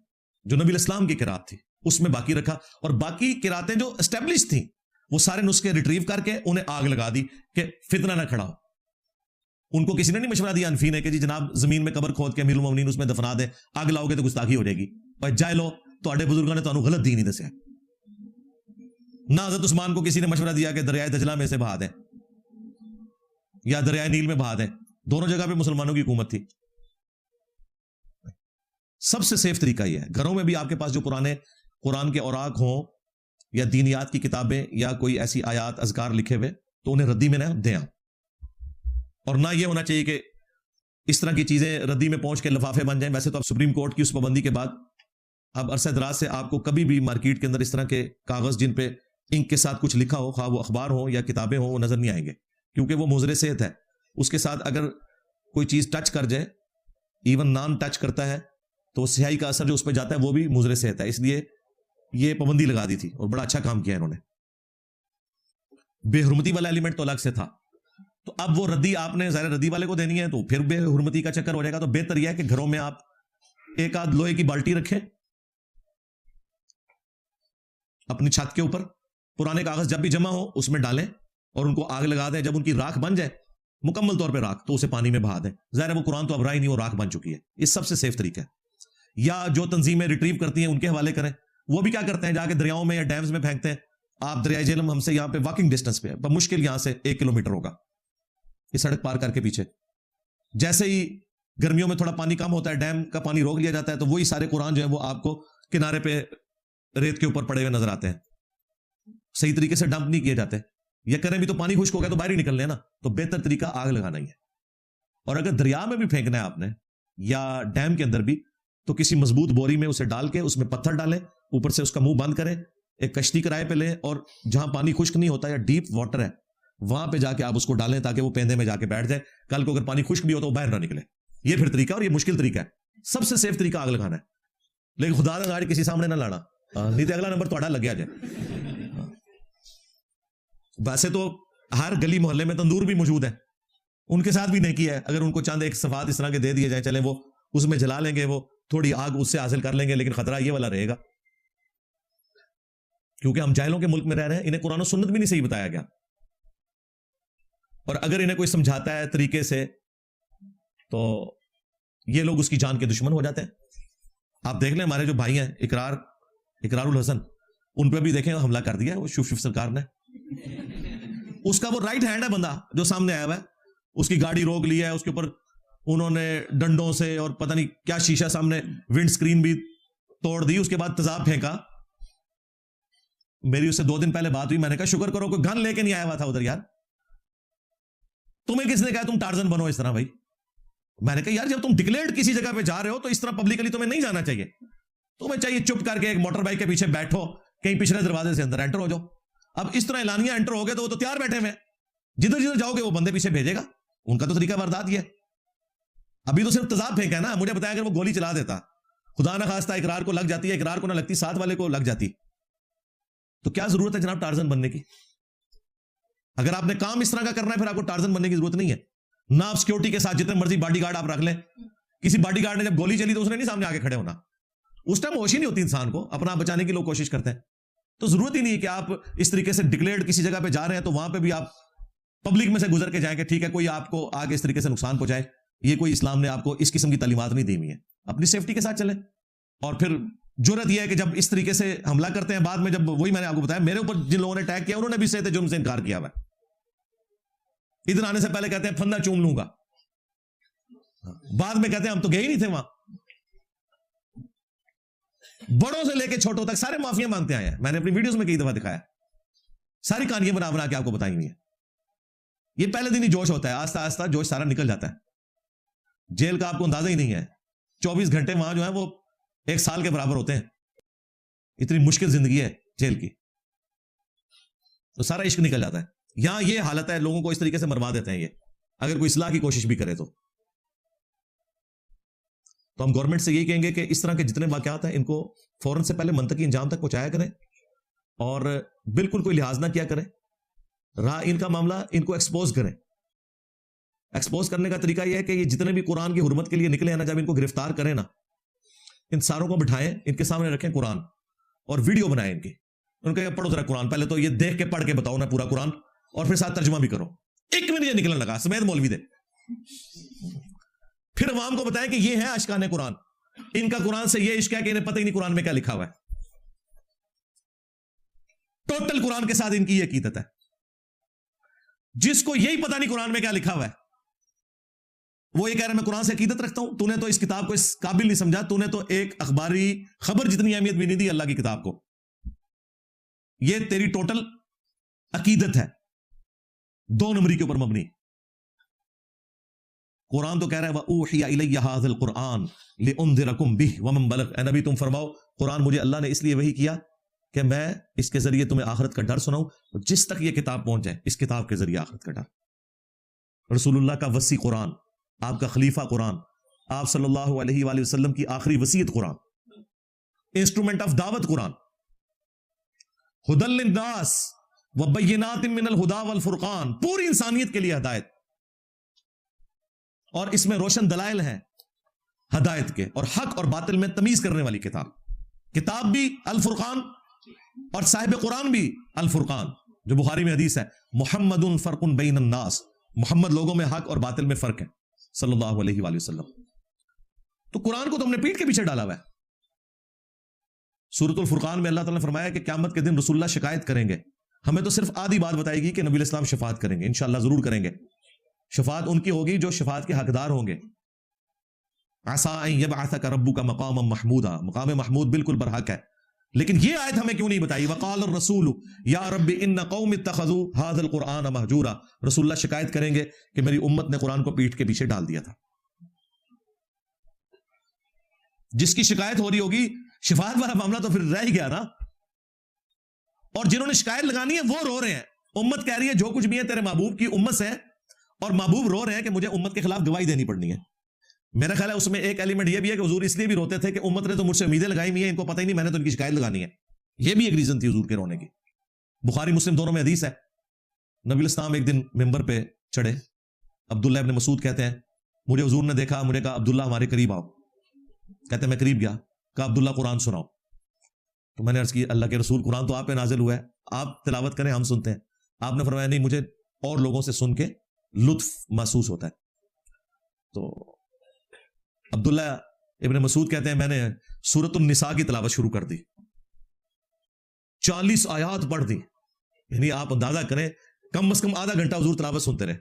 جو نبی الاسلام کی قرات تھی اس میں باقی رکھا, اور باقی قراتیں جو اسٹیبلش تھیں وہ سارے نسخے ریٹریو کر کے انہیں آگ لگا دی کہ فتنہ نہ کھڑا ہو. ان کو کسی نے نہیں مشورہ دیا انفی نے کہ جی جناب زمین میں قبر کھود کے امیر المومنین اس میں دفنا دیں, آگ لاؤ گے تو گستاخی ہو جائے گی. اور جائے لو تواڈے بزرگوں نے تانوں غلط دین ہی دسیا. نہ حضرت عثمان کو کسی نے مشورہ دیا کہ دریائے دجلہ میں سے بہا دیں یا دریائے نیل میں بہا دیں, دونوں جگہ پہ مسلمانوں کی حکومت تھی. سب سے سیف طریقہ یہ ہے, گھروں میں بھی آپ کے پاس جو پرانے قرآن کے اوراق ہوں یا دینیات کی کتابیں یا کوئی ایسی آیات اذکار لکھے ہوئے تو انہیں ردی میں نہ دیں. اور نہ یہ ہونا چاہیے کہ اس طرح کی چیزیں ردی میں پہنچ کے لفافے بن جائیں. ویسے تو اب سپریم کورٹ کی اس پابندی کے بعد اب عرصہ دراز سے آپ کو کبھی بھی مارکیٹ کے اندر اس طرح کے کاغذ جن پہ انک کے ساتھ کچھ لکھا ہو, خواہ وہ اخبار ہو یا کتابیں ہوں, وہ نظر نہیں آئیں گے, کیونکہ وہ مضر صحت ہے. اس کے ساتھ اگر کوئی چیز ٹچ کر جائے, ایون نان ٹچ کرتا ہے, تو سیاہی کا اثر جو اس پہ جاتا ہے وہ بھی مضر صحت ہے. اس لیے یہ پابندی لگا دی تھی اور بڑا اچھا کام کیا انہوں نے. بے حرمتی والا ایلیمنٹ تو الگ سے تھا, تو اب وہ ردی آپ نے ظاہر ردی والے کو دینی ہے تو پھر بے حرمتی کا چکر ہو جائے گا. تو بہتر یہ ہے کہ گھروں میں آپ ایک آدھ لوہے کی بالٹی رکھیں اپنی چھت کے اوپر, پرانے کاغذ جب بھی جمع ہو اس میں ڈالیں اور ان کو آگ لگا دیں. جب ان کی راکھ بن جائے مکمل طور پہ راکھ, تو اسے پانی میں بہا دیں. ظاہر ہے وہ قرآن تو اب رہا ہی نہیں, وہ راکھ بن چکی ہے. یہ سب سے سیف طریقہ ہے. یا جو تنظیمیں ریٹریو کرتی ہیں ان کے حوالے کریں. وہ بھی کیا کرتے ہیں, جا کے دریاؤں میں یا ڈیمز میں پھینکتے ہیں. آپ دریائے جہلم ہم سے یہاں پہ واکنگ ڈسٹینس پہ ہے, مشکل یہاں سے 1 کلومیٹر ہوگا, یہ سڑک پار کر کے پیچھے. جیسے ہی گرمیوں میں تھوڑا پانی کم ہوتا ہے, ڈیم کا پانی روک لیا جاتا ہے, تو وہی سارے قرآن جو ہیں وہ آپ کو کنارے پہ ریت کے اوپر پڑے ہوئے نظر آتے ہیں. صحیح طریقے سے ڈمپ نہیں کیے جاتے. یا کریں بھی تو پانی خشک ہو گیا تو باہر ہی نکلنے نا. تو بہتر طریقہ آگ لگانا ہی ہے. اور اگر دریا میں بھی پھینکنا ہے آپ نے یا ڈیم کے اندر بھی, تو کسی مضبوط بوری میں اسے ڈال کے اس میں پتھر ڈالیں, اوپر سے اس کا منہ بند کریں, ایک کشتی کرائے پہ لیں, اور جہاں پانی خشک نہیں ہوتا یا ڈیپ واٹر ہے وہاں پہ جا کے آپ اس کو ڈالیں تاکہ وہ پیندے میں جا کے بیٹھ جائے. کل کو اگر پانی خشک بھی ہو تو وہ باہر نہ نکلے. یہ پھر طریقہ, اور یہ مشکل طریقہ ہے. سب سے سیف طریقہ آگ لگانا ہے. لیکن خدا نہ گاڑی کسی سامنے نہ لانا, نہیں تو اگلا نمبر تھوڑا لگ گیا جائے. ویسے تو ہر گلی محلے میں تندور بھی موجود ہے, ان کے ساتھ بھی نہیں کیا ہے. اگر ان کو چاند ایک صفات اس طرح کے دے دیے جائیں, چلیں وہ اس میں جلا لیں گے, وہ تھوڑی آگ اس سے حاصل کر لیں گے, لیکن خطرہ یہ والا رہے گا کیونکہ ہم جاہلوں کے ملک میں رہ رہے ہیں. انہیں قرآن و سنت بھی نہیں صحیح بتایا گیا, اور اگر انہیں کوئی سمجھاتا ہے طریقے سے تو یہ لوگ اس کی جان کے دشمن ہو جاتے ہیں. آپ دیکھ لیں ہمارے جو بھائی ہیں اقرار الحسن, ان پہ بھی دیکھیں حملہ کر دیا وہ شف سرکار نے. اس کا وہ رائٹ ہینڈ ہے بندہ جو سامنے آیا ہوا ہے, اس کی گاڑی روک لی ہے, اس کے اوپر انہوں نے ڈنڈوں سے اور پتہ نہیں کیا شیشہ سامنے ونڈ سکرین بھی توڑ دی. اس کے بعد تیزاب پھینکا. میری اس سے 2 دن پہلے بات ہوئی, میں نے کہا شکر کرو کوئی گن لے کے نہیں آیا ہوا تھا ادھر یار. تمہیں کس نے کہا تم ٹارزن بنو اس طرح بھائی؟ میں نے کہا یار جب تم ڈکلیئرڈ کسی جگہ پہ جا رہے ہو تو اس طرح پبلکلی تمہیں نہیں جانا چاہیے. تمہیں چاہیے چپ کر کے ایک موٹر بائک کے پیچھے بیٹھو, کہیں پچھلے دروازے سے اندر انٹر ہو جاؤ. اب اس طرح اعلانیہ انٹر ہو گئے تو وہ تو تیار بیٹھے ہوئے, جدھر جدھر جاؤ گے وہ بندے پیچھے بھیجے گا. ان کا تو طریقہ واردات یہ ہے. ابھی تو صرف تیزاب پھینکا ہے نا, مجھے بتایا اگر وہ گولی چلا دیتا, خدا نہ خواستہ اقرار کو لگ جاتی ہے, اقرار کو نہ لگتی ساتھ والے کو لگ جاتی, تو کیا ضرورت ہے جناب ٹارزن بننے کی؟ اگر آپ نے کام اس طرح کا کرنا ہے پھر آپ کو ٹارزن بننے کی ضرورت نہیں ہے. نہ آپ سیکورٹی کے ساتھ جتنے مرضی باڈی گارڈ آپ رکھ لیں, کسی باڈی گارڈ نے جب گولی چلی تو اس نے نہیں سامنے آگے کھڑے ہونا. اس ٹائم ہوش ہی نہیں ہوتی انسان کو, اپنا بچانے کی لوگ کوشش کرتے ہیں. تو ضرورت ہی نہیں ہے کہ آپ اس طریقے سے ڈکلیئرڈ کسی جگہ پہ جا رہے ہیں تو وہاں پہ بھی آپ پبلک میں سے گزر کے جائیں کہ ٹھیک ہے کوئی آپ کو آگے اس طریقے سے نقصان پہنچائے. یہ کوئی اسلام نے آپ کو اس قسم کی تعلیمات نہیں دی ہوئی ہے. اپنی سیفٹی کے ساتھ چلیں. اور پھر جرت یہ ہے کہ جب اس طریقے سے حملہ کرتے ہیں بعد میں, جب وہی میں نے آپ کو بتایا میرے اوپر جن لوگوں نے اٹیک کیا انہوں نے بھی صحت جرم سے انکار کیا ہوا ہے. ادھر آنے سے پہلے کہتے ہیں پھندا چوم لوں گا. بعد میں کہتے ہیں ہم تو گئے ہی نہیں تھے وہاں. بڑوں سے لے کے چھوٹوں تک سارے معافیاں مانگتے آئے ہیں. میں نے اپنی ویڈیوز میں کئی دفعہ دکھایا, ساری کہانیاں بنا بنا کے آپ کو بتائی ہوئی ہیں. یہ پہلے دن ہی جوش ہوتا ہے, آہستہ آہستہ جوش سارا نکل جاتا ہے. جیل کا آپ کو اندازہ ہی نہیں ہے, 24 گھنٹے وہاں جو ہے وہ 1 سال کے برابر ہوتے ہیں. اتنی مشکل زندگی ہے جیل کی, تو سارا عشق نکل جاتا ہے. یہاں یہ حالت ہے, لوگوں کو اس طریقے سے مروا دیتے ہیں یہ, اگر کوئی اصلاح کی کوشش بھی کرے تو ہم گورنمنٹ سے یہی کہیں گے کہ اس طرح کے جتنے واقعات ہیں ان کو فوراً سے پہلے منطقی انجام تک پہنچایا کریں, اور بالکل کوئی لحاظ نہ کیا کریں. رہا ان کا معاملہ, ان کو ایکسپوز کریں. ایکسپوز کرنے کا طریقہ یہ ہے کہ یہ جتنے بھی قرآن کی حرمت کے لیے نکلے ہیں نا, جب ان کو گرفتار کریں نا, ان ساروں کو بٹھائیں, ان کے سامنے رکھیں قرآن اور ویڈیو بنائیں ان کی. ان کو پڑھو ذرا قرآن, پہلے تو یہ دیکھ کے پڑھ کے بتاؤ نا پورا قرآن, اور پھر ساتھ ترجمہ بھی کرو. 1 منٹ یہ نکلنے لگا سمیت مولوی دے. پھر عوام کو بتائیں کہ یہ ہے عاشقان قرآن, ان کا قرآن سے یہ عشق ہے کہ انہیں پتہ ہی نہیں قرآن میں کیا لکھا ہوا ہے. ٹوٹل قرآن کے ساتھ ان کی یہ عقیدت ہے. جس کو یہی پتہ نہیں قرآن میں کیا لکھا ہوا ہے, وہ یہ کہہ رہا ہے میں قرآن سے عقیدت رکھتا ہوں. تو نے تو اس کتاب کو اس قابل نہیں سمجھا, تو نے تو ایک اخباری خبر جتنی اہمیت بھی نہیں دی اللہ کی کتاب کو. یہ تیری ٹوٹل عقیدت ہے 2 نمبری کے اوپر مبنی. قرآن تو کہہ رہا ہے وَأُوحِيَ إِلَيَّ هَذَا الْقُرْآنُ لِأُنذِرَكُمْ بِهِ وَمَنْ بَلَغَ. اے نبی تم فرماؤ قرآن مجھے اللہ نے اس لیے وحی کیا کہ میں اس کے ذریعے تمہیں آخرت کا ڈر سناؤں, جس تک یہ کتاب پہنچ جائے اس کتاب کے ذریعے آخرت کا ڈر. رسول اللہ کا وسیع قرآن, آپ کا خلیفہ قرآن, آپ صلی اللہ علیہ وآلہ وسلم کی آخری وصیت قرآن, انسٹرومنٹ آف دعوت قرآن, ہدی للناس وبینات من الہدی والفرقان, پوری انسانیت کے لیے ہدایت, اور اس میں روشن دلائل ہیں ہدایت کے, اور حق اور باطل میں تمیز کرنے والی کتاب. کتاب بھی الفرقان اور صاحب قرآن بھی الفرقان, جو بخاری میں حدیث ہے محمد فرق بین الناس, محمد لوگوں میں حق اور باطل میں فرق ہے صلی اللہ علیہ وآلہ وسلم. تو قرآن کو تو ہم نے پیٹھ کے پیچھے ڈالا ہوا ہے. سورۃ الفرقان میں اللہ تعالیٰ نے فرمایا کہ قیامت کے دن رسول اللہ شکایت کریں گے, ہمیں تو صرف آدھی بات بتائے گی کہ نبی علیہ السلام شفاعت کریں گے, انشاءاللہ ضرور کریں گے. شفاعت ان کی ہوگی جو شفاعت کے حقدار ہوں گے. عسیٰ ان یبعثک ربک مقاما محمودا, مقام محمود بالکل برحق ہے. لیکن یہ آیت ہمیں کیوں نہیں بتائی وقال الرسول یا رب ان قوم اتخذوا هذا القرآن مہجورا. رسول اللہ شکایت کریں گے کہ میری امت نے قرآن کو پیٹھ کے پیچھے ڈال دیا تھا. جس کی شکایت ہو رہی ہوگی, شفاعت والا معاملہ تو پھر رہ ہی گیا نا. اور جنہوں نے شکایت لگانی ہے وہ رو رہے ہیں. امت کہہ رہی ہے جو کچھ بھی ہے تیرے محبوب کی امت سے, اور محبوب رو رہے ہیں کہ مجھے امت کے خلاف گواہی دینی پڑنی ہے. میرا خیال ہے اس میں ایک ایلیمنٹ یہ بھی ہے کہ حضور اس لیے بھی روتے تھے کہ امت نے تو مجھ سے امیدیں لگائی ہوئی ہیں, ان کو پتہ ہی نہیں میں نے تو ان کی شکایت لگانی ہے. یہ بھی ایک ریزن تھی حضور کے رونے کی. بخاری مسلم دونوں میں حدیث ہے, نبی الاسلام ایک دن ممبر پہ چڑھے, عبداللہ ابن مسعود کہتے ہیں مجھے حضور نے دیکھا, مجھے کہا عبداللہ ہمارے قریب آؤ. کہتے ہیں میں قریب گیا, کہا عبداللہ قرآن سناؤ. تو میں نے عرض کی اللہ کے رسول قرآن تو آپ پہ نازل ہوا ہے, آپ تلاوت کریں ہم سنتے ہیں. آپ نے فرمایا نہیں, مجھے اور لوگوں سے سن کے لطف محسوس ہوتا ہے. تو عبداللہ ابن مسعود کہتے ہیں میں نے سورۃ النساء کی تلاوت شروع کر دی, 40 آیات پڑھ دی. یعنی آپ اندازہ کریں کم از کم آدھا گھنٹہ حضور تلاوت سنتے رہے.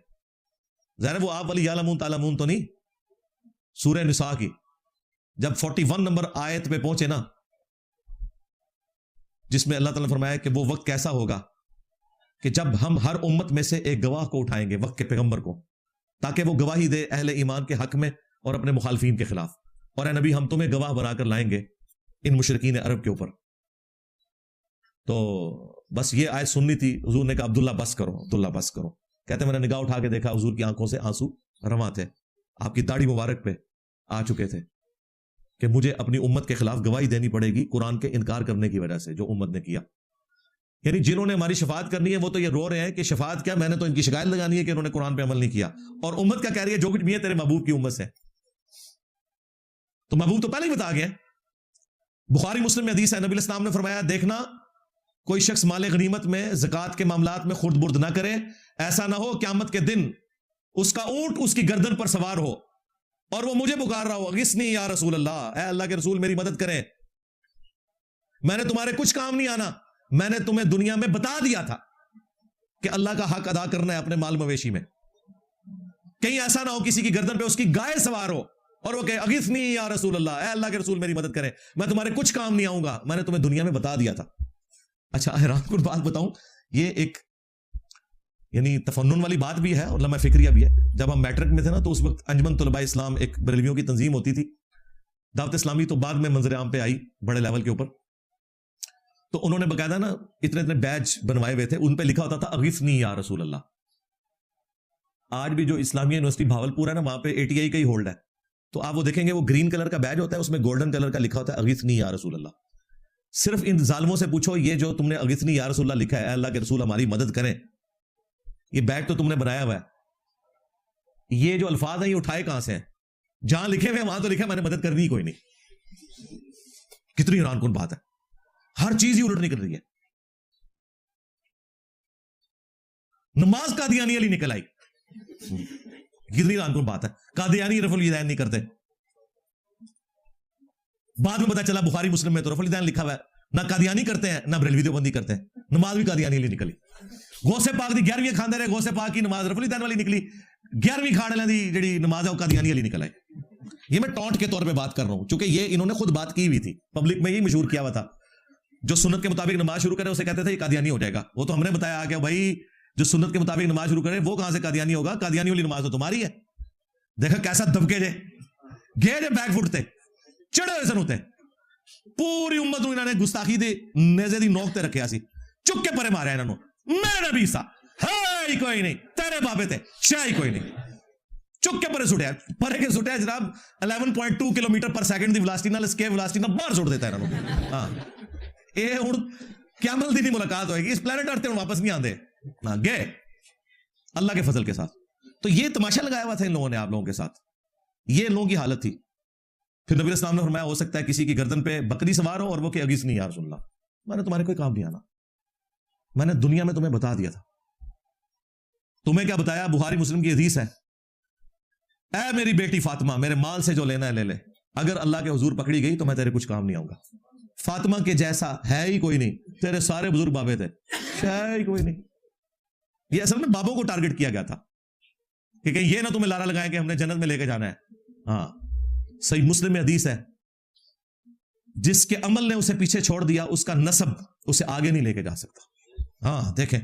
ظاہر وہ آپ والی یعلمون تعلمون تو نہیں, سورہ نساء کی. جب 41 نمبر آیت پہ پہنچے نا, جس میں اللہ تعالیٰ نے فرمایا کہ وہ وقت کیسا ہوگا کہ جب ہم ہر امت میں سے ایک گواہ کو اٹھائیں گے, وقت کے پیغمبر کو, تاکہ وہ گواہی دے اہل ایمان کے حق میں اور اپنے مخالفین کے خلاف. اور اے نبی ہم تمہیں گواہ بنا کر لائیں گے ان مشرکین عرب کے اوپر. تو بس یہ آیت سننی تھی. حضور نے کہا عبداللہ بس کرو, عبداللہ بس کرو. کہتے ہیں میں نے نگاہ اٹھا کے دیکھا, حضور کی آنکھوں سے آنسو رواں تھے, آپ کی داڑھی مبارک پہ آ چکے تھے کہ مجھے اپنی امت کے خلاف گواہی دینی پڑے گی قرآن کے انکار کرنے کی وجہ سے جو امت نے کیا. یعنی جنہوں نے ہماری شفاعت کرنی ہے وہ تو یہ رو رہے ہیں کہ شفاعت کیا, میں نے تو ان کی شکایت لگانی ہے کہ انہوں نے قرآن پہ عمل نہیں کیا, اور امت کا کہہ رہی ہے جو کچھ بھی ہے تیرے محبوب کی امت سے. تو محبوب تو پہلے ہی بتا گیا. بخاری مسلم میں حدیث ہے, نبی الاسلام نے فرمایا دیکھنا کوئی شخص مال غنیمت میں زکوٰۃ کے معاملات میں خرد برد نہ کرے, ایسا نہ ہو قیامت کے دن اس کا اونٹ اس کی گردن پر سوار ہو اور وہ مجھے پکار رہا ہو اغثنی یا رسول اللہ, اے اللہ کے رسول میری مدد کریں, میں نے تمہارے کچھ کام نہیں آنا, میں نے تمہیں دنیا میں بتا دیا تھا کہ اللہ کا حق ادا کرنا ہے اپنے مال مویشی میں. کہیں ایسا نہ ہو کسی کی گردن پہ اس کی گائے سوار ہو اور وہ کہے اغثنی یا رسول اللہ، اے اللہ کے رسول میری مدد کرے، میں تمہارے کچھ کام نہیں آؤں گا، میں نے تمہیں دنیا میں بتا دیا تھا۔ اچھا حیران کن بات بتاؤں، یہ ایک یعنی تفنن والی بات بھی ہے اور لمحہ فکریہ بھی ہے۔ جب ہم میٹرک میں تھے نا تو اس وقت انجمن طلباء اسلام ایک بریلویوں کی تنظیم ہوتی تھی، دعوت اسلامی تو بعد میں منظر عام پہ آئی بڑے لیول کے اوپر، تو انہوں نے باقاعدہ نا اتنے بیچ بنوائے ہوئے تھے، ان پہ لکھا ہوتا تھا اغثنی یا رسول اللہ۔ آج بھی جو اسلامیہ یونیورسٹی بھاولپور ہے نا وہاں پہ ATI کا ہی ہولڈ ہے، تو آپ وہ دیکھیں گے وہ گرین کلر کا بیج ہوتا ہے، اس میں گولڈن کلر کا لکھا ہوتا ہے اغثنی یا رسول اللہ۔ صرف ان ظالموں سے پوچھو یہ جو تم نے اغثنی یا رسول اللہ لکھا ہے، اے اللہ کے رسول ہماری مدد کریں، یہ بیج تو تم نے بنایا ہوا ہے، یہ جو الفاظ ہیں یہ اٹھائے کہاں سے ہیں؟ جہاں لکھے ہوئے وہاں تو لکھا میں نے مدد کرنی ہی کوئی نہیں۔ کتنی حیران کن بات ہے، ہر چیز ہی الٹ نکل رہی ہے۔ نماز قادیانی علی نکل آئی، کتنی حیران کن بات ہے، قادیانی رفع الیدین نہیں کرتے، بعد میں پتا چلا بخاری مسلم میں تو رفع الیدین لکھا ہوا ہے، نہ قادیانی کرتے ہیں نہ بریلوی دیوبندی کرتے ہیں، نماز بھی قادیانی علی نکلی۔ غوث پاک دی 11ویں کھاندے رہے، غوث پاک کی نماز رفع الیدین والی نکلی، 11ویں کھاڑ لیں دی جڑی نماز ہے وہ قادیانی علی نکل آئی۔ یہ میں ٹونٹ کے طور پہ بات کر رہا ہوں، چونکہ یہ انہوں نے خود بات کی ہوئی تھی، پبلک میں یہ مشہور کیا ہوا تھا، جو سنت کے مطابق نماز شروع کرے اسے کہتے تھے یہ قادیانی ہو جائے گا۔ وہ تو ہم نے بتایا کہ بھائی جو سنت کے مطابق نماز شروع کرے وہ کہاں سے قادیانی ہوگا، قادیانی والی نماز تو تمہاری ہے۔ دیکھا کیسا دبکے جے گئے جے بیک فٹ تے چڑھے ہوئے سن ہوتے، پوری امت انہوں نے گستاخی دے نیزے دی نوک تے رکھیا سی، چک کے پرے مارے انہوں نے، میرے نبی سا ہے ہی کوئی نہیں، تیرے بابے تے شاہ ہی کوئی نہیں، چک کے پرے سٹیا، پرے کے سٹیا جناب 11.2 kilometre per second the velocity نال اسکیپ ویلاسٹی نال باہر سٹ دیتا ہے انہوں نے۔ ہاں اے ہن قیامت دی ملاقات ہوئے گی، اس پلانٹ ارتھ تے واپس نہیں آندے نہ گئے اللہ کے فضل کے ساتھ۔ تو یہ تماشا لگایا ہوا تھا ان لوگوں نے آپ لوگوں کے ساتھ، یہ لوگوں کی حالت تھی۔ پھر نبی اسلام نے فرمایا ہو سکتا ہے کسی کی گردن پہ بکری سوار ہو اور وہ کہ اغثنی یا رسول اللہ، میں نے تمہارے کوئی کام نہیں آنا، میں نے دنیا میں تمہیں بتا دیا تھا۔ تمہیں کیا بتایا؟ بخاری مسلم کی حدیث ہے، اے میری بیٹی فاطمہ میرے مال سے جو لینا ہے لے لے، اگر اللہ کے حضور پکڑی گئی تو میں تیرے کچھ کام نہیں آؤں گا۔ فاطمہ کے جیسا ہے ہی کوئی نہیں، تیرے سارے بزرگ بابے تھے، ہے ہی کوئی نہیں۔ یہ اصل میں بابوں کو ٹارگٹ کیا گیا تھا کہ کہیں یہ نہ تمہیں لارا لگائیں کہ ہم نے جنت میں لے کے جانا ہے۔ ہاں صحیح مسلم میں حدیث ہے، جس کے عمل نے اسے پیچھے چھوڑ دیا اس کا نسب اسے آگے نہیں لے کے جا سکتا۔ ہاں دیکھیں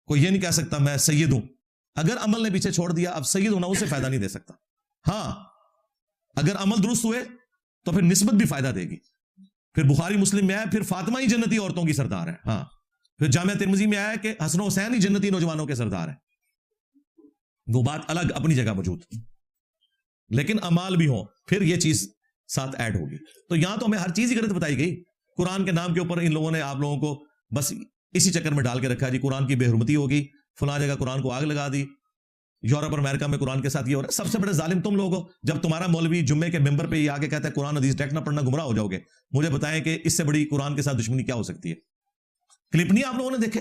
کوئی یہ نہیں کہہ سکتا میں سید ہوں، اگر عمل نے پیچھے چھوڑ دیا اب سید ہونا اسے فائدہ نہیں دے سکتا۔ ہاں اگر عمل درست ہوئے تو پھر نسبت بھی فائدہ دے گی۔ پھر بخاری مسلم میں آیا پھر فاطمہ ہی جنتی عورتوں کی سردار ہے۔ ہاں پھر جامعہ ترمذی میں آیا کہ حسن و حسین ہی جنتی نوجوانوں کے سردار ہے۔ وہ بات الگ اپنی جگہ موجود، لیکن اعمال بھی ہوں پھر یہ چیز ساتھ ایڈ ہوگی۔ تو یہاں تو ہمیں ہر چیز ہی غلط بتائی گئی، قرآن کے نام کے اوپر ان لوگوں نے آپ لوگوں کو بس اسی چکر میں ڈال کے رکھا جی قرآن کی بے حرمتی ہوگی، فلاں جگہ قرآن کو آگ لگا دی، یورپ اور امریکہ میں قرآن کے ساتھ یہ ہو رہا ہے۔ سب سے بڑے ظالم تم لوگ ہو، جب تمہارا مولوی جمعے کے ممبر پہ یہ آ کے کہتا ہے قرآن حدیث ڈائریکٹ نہ پڑھنا گمراہ ہو جاؤ گے، مجھے بتائیں کہ اس سے بڑی قرآن کے ساتھ دشمنی کیا ہو سکتی ہے؟ کلپ نہیں آپ لوگوں نے دیکھے؟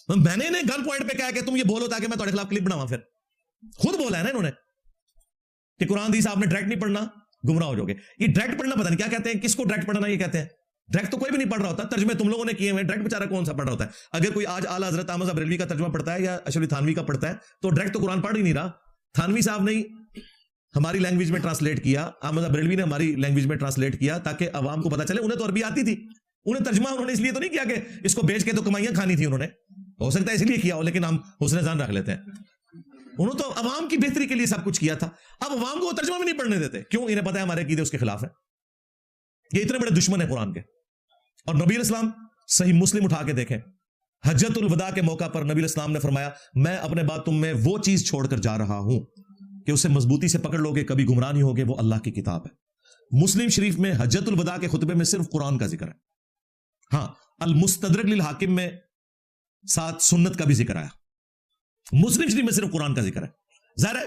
میں نے انہیں گن پوائنٹ پہ کہا کہ تم یہ بولو تاکہ میں تمہارے خلاف کلپ بناواں، پھر خود بولا ہے نا انہوں نے کہ قرآن حدیث آپ نے ڈائریکٹ نہیں پڑھنا گمراہ ہو جاؤ گے۔ یہ ڈائریکٹ پڑھنا پتہ نہیں کیا کہتے ہیں، کس کو ڈائریکٹ پڑھنا یہ کہتے ہیں؟ ڈائریکٹ تو کوئی بھی نہیں پڑھ رہا ہوتا، ترجمے تم لوگوں نے کیے ہوئے، ڈائریکٹ بیچارہ کون سا پڑھ رہا ہوتا ہے؟ اگر کوئی آج اعلیٰ حضرت احمد بریلوی کا ترجمہ پڑھتا ہے یا اشرف تھانوی کا پڑھتا ہے تو ڈائریکٹ تو قرآن پڑھ ہی نہیں رہا۔ تھانوی صاحب نے ہماری لینگویج میں ٹرانسلیٹ کیا، احمد بریلوی نے ہماری لینگویج میں ٹرانسلیٹ کیا تاکہ عوام کو پتہ چلے، انہیں تو عربی آتی تھی، انہیں ترجمہ انہوں نے اس لیے تو نہیں کیا کہ اس کو بیچ کے تو کمائیاں کھانی تھی، انہوں نے ہو سکتا ہے اس لیے کیا ہو، لیکن ہم حسن ظن رکھ لیتے ہیں، انہوں تو عوام کی بہتری کے لیے سب کچھ کیا تھا۔ اب عوام کو وہ ترجمہ بھی نہیں پڑھنے دیتے، کیوں؟ انہیں پتہ ہے ہمارے عقیدے اس کے خلاف ہے، یہ اتنے بڑے دشمن ہیں قرآن کے۔ اور نبی الاسلام صحیح مسلم اٹھا کے دیکھیں، حجۃ الوداع کے موقع پر نبی الاسلام نے فرمایا میں اپنے بعد تم میں وہ چیز چھوڑ کر جا رہا ہوں کہ اسے مضبوطی سے پکڑ لو گے، کبھی گمراہ نہیں ہوگے، وہ اللہ کی کتاب ہے۔ مسلم شریف میں حجۃ الوداع کے خطبے میں صرف قرآن کا ذکر ہے۔ ہاں المستدرک للحاکم میں ساتھ سنت کا بھی ذکر آیا، مسلم شریف میں صرف قرآن کا ذکر ہے۔ ظاہر ہے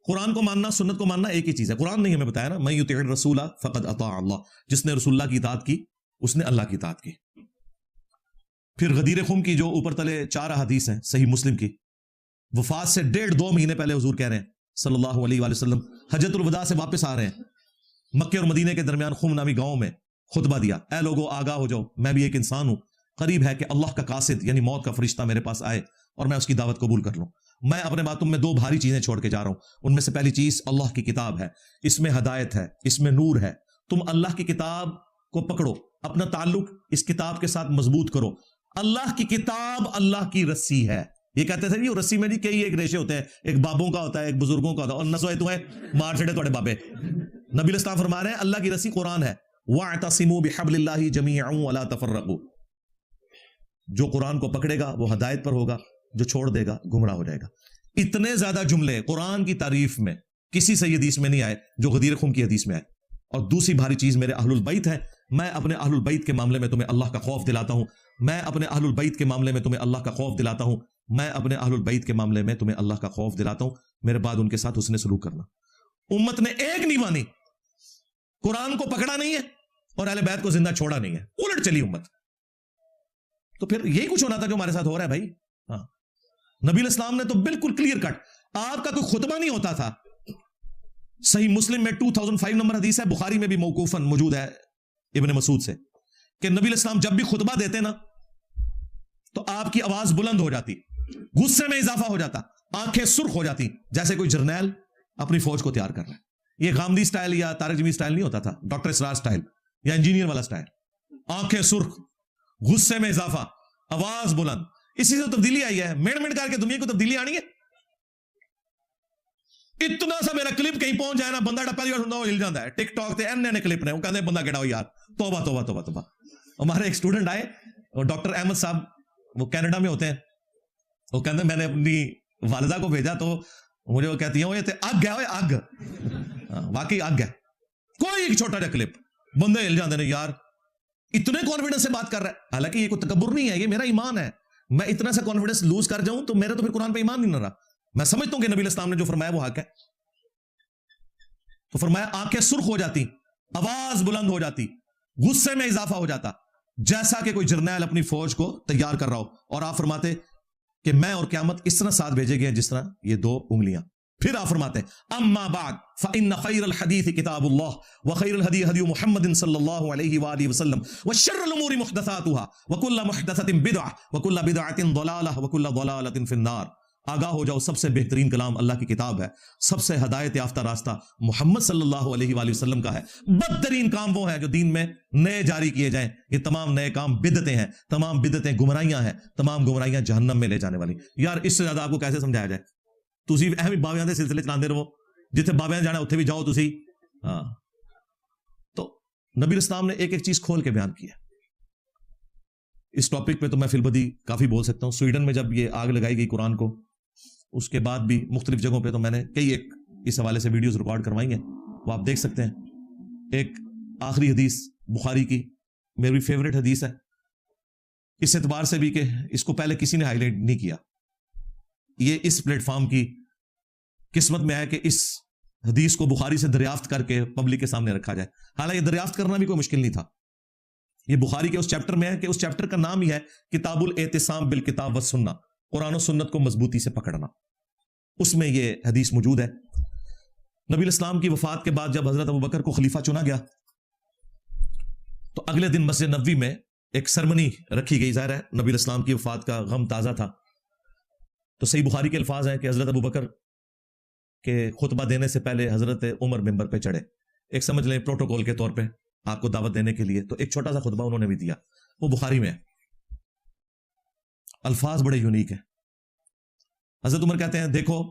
قرآن کو ماننا سنت کو ماننا ایک ہی چیز ہے، قرآن نے ہمیں بتایا نا من یطع الرسول فقد اطاع اللہ، جس نے رسول اللہ کی اطاعت کی اس نے اللہ کی اطاعت کی۔ پھر غدیر خم کی جو اوپر تلے 4 احادیث ہیں صحیح مسلم کی، وفات سے 1.5-2 مہینے پہلے حضور کہہ رہے ہیں صلی اللہ علیہ وآلہ وسلم حجۃ الوداع سے واپس آ رہے ہیں، مکے اور مدینے کے درمیان خم نامی گاؤں میں خطبہ دیا، اے لوگو آگاہ ہو جاؤ، میں بھی ایک انسان ہوں، قریب ہے کہ اللہ کا قاصد یعنی موت کا فرشتہ میرے پاس آئے اور میں اس کی دعوت قبول کر لوں. میں اپنے بعد تم میں 2 بھاری چیزیں چھوڑ کے جا رہا ہوں. ان میں سے پہلی چیز اللہ کی کتاب ہے, اس میں ہدایت ہے, اس میں نور ہے. تم اللہ کی کتاب کو پکڑو, اپنا تعلق اس کتاب کے ساتھ مضبوط کرو. اللہ کی کتاب اللہ کی رسی ہے. یہ کہتے تھے رسی میں جی کئی ایک ریشے ہوتے ہیں, ایک بابوں کا ہوتا ہے, ایک بزرگوں کا ہوتا ہے, اور نسوئے تو ہے مار چھڑے توڑے بابے. نبی الاسلام فرما رہے ہیں اللہ کی رسی قرآن ہے. وَاعْتَصِمُوا بِحَبْلِ اللَّهِ جَمِيعًا وَلَا تَفَرَّقُوا. جو قرآن کو پکڑے گا وہ ہدایت پر ہوگا, جو چھوڑ دے گا گمراہ ہو جائے گا. اتنے زیادہ جملے قرآن کی تعریف میں کسی صحیح حدیث میں نہیں آئے جو غدیر خم کی حدیث میں آئے. اور دوسری بھاری چیز میرے اہل البیت ہے. میں اپنے اہل البیت کے معاملے میں تمہیں اللہ کا خوف دلاتا ہوں. میں اپنے اہل البیت کے معاملے میں تمہیں اللہ کا خوف دلاتا ہوں. میں اپنے اہل البیت کے معاملے میں تمہیں اللہ کا خوف دلاتا ہوں. میرے بعد ان کے ساتھ حسن سلوک کرنا. امت نے ایک نہیں مانی, قرآن کو پکڑا نہیں ہے اور اہل بیت کو زندہ چھوڑا نہیں ہے, الٹ چلی امت. تو پھر یہی کچھ ہونا تھا جو ہمارے ساتھ ہو رہا ہے بھائی. ہاں, نبی الاسلام نے تو بالکل کلیئر کٹ, آپ کا کوئی خطبہ نہیں ہوتا تھا. صحیح مسلم میں 2005 نمبر حدیث ہے, بخاری میں بھی موقوفاً موجود ہے ابن مسعود سے, کہ نبی الاسلام جب بھی خطبہ دیتے نا تو آپ کی آواز بلند ہو جاتی, غصے میں اضافہ ہو جاتا, آنکھیں سرخ ہو جاتی, جیسے کوئی جرنیل اپنی فوج کو تیار کر رہا ہے. یہ غامدی سٹائل یا طارق جمیل سٹائل نہیں ہوتا تھا, ڈاکٹر اسرار سٹائل یا انجینئر والا سٹائل. آنکھیں سرخ, غصے میں اضافہ, آواز بلند. اسی سے تبدیلی آئی ہے. منٹ منٹ کر کے دنیا کو تبدیلی آنی ہے. اتنا سا میرا کلپ کہیں پہنچ جائے نا, بندہ پہلی بار سنتا ہو ہل جاتا ہے. ٹک ٹاک تے این کلپ نے, وہ کہتے ہیں بندہ کہڑا ہو یار, توبہ توبہ توبہ توبہ. ہمارے ایک اسٹوڈنٹ آئے, ڈاکٹر احمد صاحب, وہ کینیڈا میں ہوتے ہیں. وہ کہتے ہیں میں نے اپنی والدہ کو بھیجا تو مجھے وہ کہتی ہیں یہ آگ ہے, آگ. واقعی آگ ہے. کوئی ایک چھوٹا جا کلپ, بندے ہل جاتے ہیں یار, اتنے کانفیڈنس سے بات کر رہا ہے. حالانکہ یہ کوئی تکبر نہیں ہے, یہ میرا ایمان ہے. میں اتنا سا کانفیڈنس لوز کر جاؤں تو میرا تو پھر قرآن پہ ایمان نہیں نہ رہا. میں سمجھتا ہوں کہ نبی الاسلام نے جو فرمایا وہ حق ہے. تو فرمایا آنکھیں سرخ ہو جاتی, آواز بلند ہو جاتی, غصے میں اضافہ ہو جاتا, جیسا کہ کوئی جرنیل اپنی فوج کو تیار کر رہا ہو. اور آپ فرماتے کہ میں اور قیامت اس طرح ساتھ بھیجے گئے جس طرح یہ 2 انگلیاں. پھر آپ فرماتے اما بعد فإن خیر الحدیث کتاب اللہ وخیر الہدی ہدی محمد صلی اللہ علیہ وآلہ وسلم وشر الامور محدثاتها وکل محدثۃ بدعہ وکل بدعۃ ضلالہ وکل ضلالۃ فی النار. آگاہ ہو جاؤ, سب سے بہترین کلام اللہ کی کتاب ہے, سب سے ہدایت یافتہ راستہ محمد صلی اللہ علیہ وآلہ وسلم کا ہے. بدترین کام وہ ہیں جو دین میں نئے جاری کیے جائیں. یہ تمام نئے کام بدعتیں ہیں, تمام بدعتیں گمراہیاں ہیں, تمام گمراہیاں جہنم میں لے جانے والی. یار اس سے زیادہ آپ کو کیسے سمجھایا جائے؟ تسی اہم بابیاں دے سلسلے چلاندے رہو, جتھے بابیاں جانا اتھے بھی جاؤ تسی. ہاں, تو نبی الاسلام نے ایک ایک چیز کھول کے بیان کی ہے. اس ٹاپک پہ تو میں فی البدی کافی بول سکتا ہوں. سویڈن میں جب یہ آگ لگائی گئی قرآن کو, اس کے بعد بھی مختلف جگہوں پہ تو میں نے کئی ایک اس حوالے سے ویڈیوز ریکارڈ کروائی ہیں, وہ آپ دیکھ سکتے ہیں. ایک آخری حدیث بخاری کی میری فیوریٹ حدیث ہے, اس اعتبار سے بھی کہ اس کو پہلے کسی نے ہائی لائٹ نہیں کیا. یہ اس پلیٹ فارم کی قسمت میں ہے کہ اس حدیث کو بخاری سے دریافت کر کے پبلک کے سامنے رکھا جائے. حالانکہ دریافت کرنا بھی کوئی مشکل نہیں تھا. یہ بخاری کے اس چیپٹر میں ہے کہ اس چیپٹر کا نام ہی ہے کتاب الاعتصام بالکتاب والسنہ, قرآن و سنت کو مضبوطی سے پکڑنا. اس میں یہ حدیث موجود ہے. نبی الاسلام کی وفات کے بعد جب حضرت ابوبکر کو خلیفہ چنا گیا تو اگلے دن مسجد نبوی میں ایک سرمنی رکھی گئی. ظاہر ہے نبی الاسلام کی وفات کا غم تازہ تھا, تو صحیح بخاری کے الفاظ ہیں کہ حضرت ابوبکر کے خطبہ دینے سے پہلے حضرت عمر ممبر پہ چڑھے, ایک سمجھ لیں پروٹوکول کے طور پہ آپ کو دعوت دینے کے لیے. تو ایک چھوٹا سا خطبہ انہوں نے بھی دیا, وہ بخاری میں ہے. الفاظ بڑے یونیک ہیں. حضرت عمر کہتے ہیں دیکھو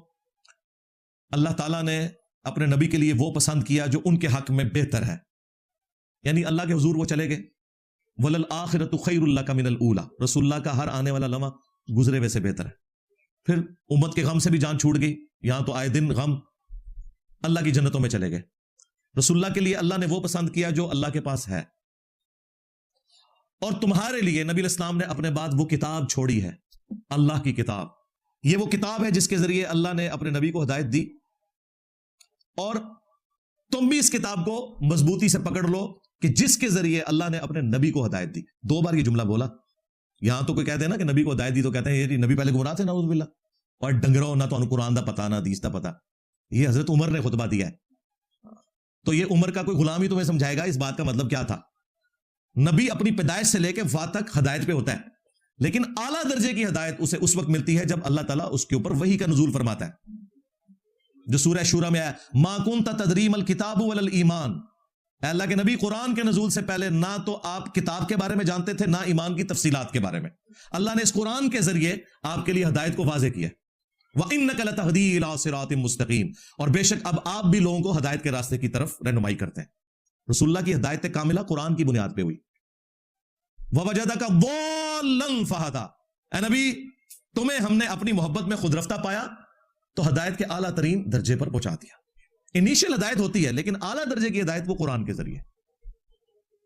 اللہ تعالیٰ نے اپنے نبی کے لیے وہ پسند کیا جو ان کے حق میں بہتر ہے, یعنی اللہ کے حضور وہ چلے گئے. وَلَلْآخِرَةُ خَيْرٌ لَكَ مِنَ الْأُولَى, رسول اللہ کا ہر آنے والا لمحہ گزرے ہوئے سے بہتر ہے. پھر امت کے غم سے بھی جان چھوٹ گئی, یہاں تو آئے دن غم, اللہ کی جنتوں میں چلے گئے. رسول اللہ کے لیے اللہ نے وہ پسند کیا جو اللہ کے پاس ہے, اور تمہارے لیے نبی الاسلام نے اپنے بعد وہ کتاب چھوڑی ہے, اللہ کی کتاب. یہ وہ کتاب ہے جس کے ذریعے اللہ نے اپنے نبی کو ہدایت دی, اور تم بھی اس کتاب کو مضبوطی سے پکڑ لو کہ جس کے ذریعے اللہ نے اپنے نبی کو ہدایت دی. 2 بار یہ جملہ بولا. یہاں تو کوئی کہتے ہیں نا کہ نبی کو ہدایت دی تو کہتے ہیں یہ نبی پہلے گمراہ تھے نعوذ باللہ, اور ڈنگرو نہ تو قرآن دا پتا نہ حدیث دا پتا. یہ حضرت عمر نے خطبہ دیا ہے. تو یہ عمر کا کوئی غلام ہی تمہیں سمجھائے گا اس بات کا مطلب کیا تھا. نبی اپنی پیدائش سے لے کے وفات تک ہدایت پہ ہوتا ہے, لیکن اعلیٰ درجے کی ہدایت اسے اس وقت ملتی ہے جب اللہ تعالیٰ اس کے اوپر وحی کا نزول فرماتا ہے، جو سورہ شورى میں آیا ما كنت تدری ما الکتاب ولا الایمان، اے اللہ کے نبی قرآن کے نزول سے پہلے نہ تو آپ کتاب کے بارے میں جانتے تھے، نہ ایمان کی تفصیلات کے بارے میں، اللہ نے اس قرآن کے ذریعے آپ کے لیے ہدایت کو واضح کیا، وَإِنَّكَ لَتَهْدِي إِلَىٰ صِرَاطٍ مُسْتَقِيمٍ، اور بے شک اب آپ بھی لوگوں کو ہدایت کے راستے کی طرف رہنمائی کرتے ہیں۔ رسول اللہ کی ہدایت کاملہ قرآن کی بنیاد پہ ہوئی۔ وَوَجَدَكَ ضَالًّا فَهَدَىٰ، اے نبی تمہیں ہم نے اپنی محبت میں خود رفتہ پایا تو ہدایت کے اعلیٰ ترین درجے پر پہنچا دیا۔ انیشل ہدایت ہوتی ہے لیکن اعلیٰ درجے کی ہدایت وہ قرآن کے ذریعے۔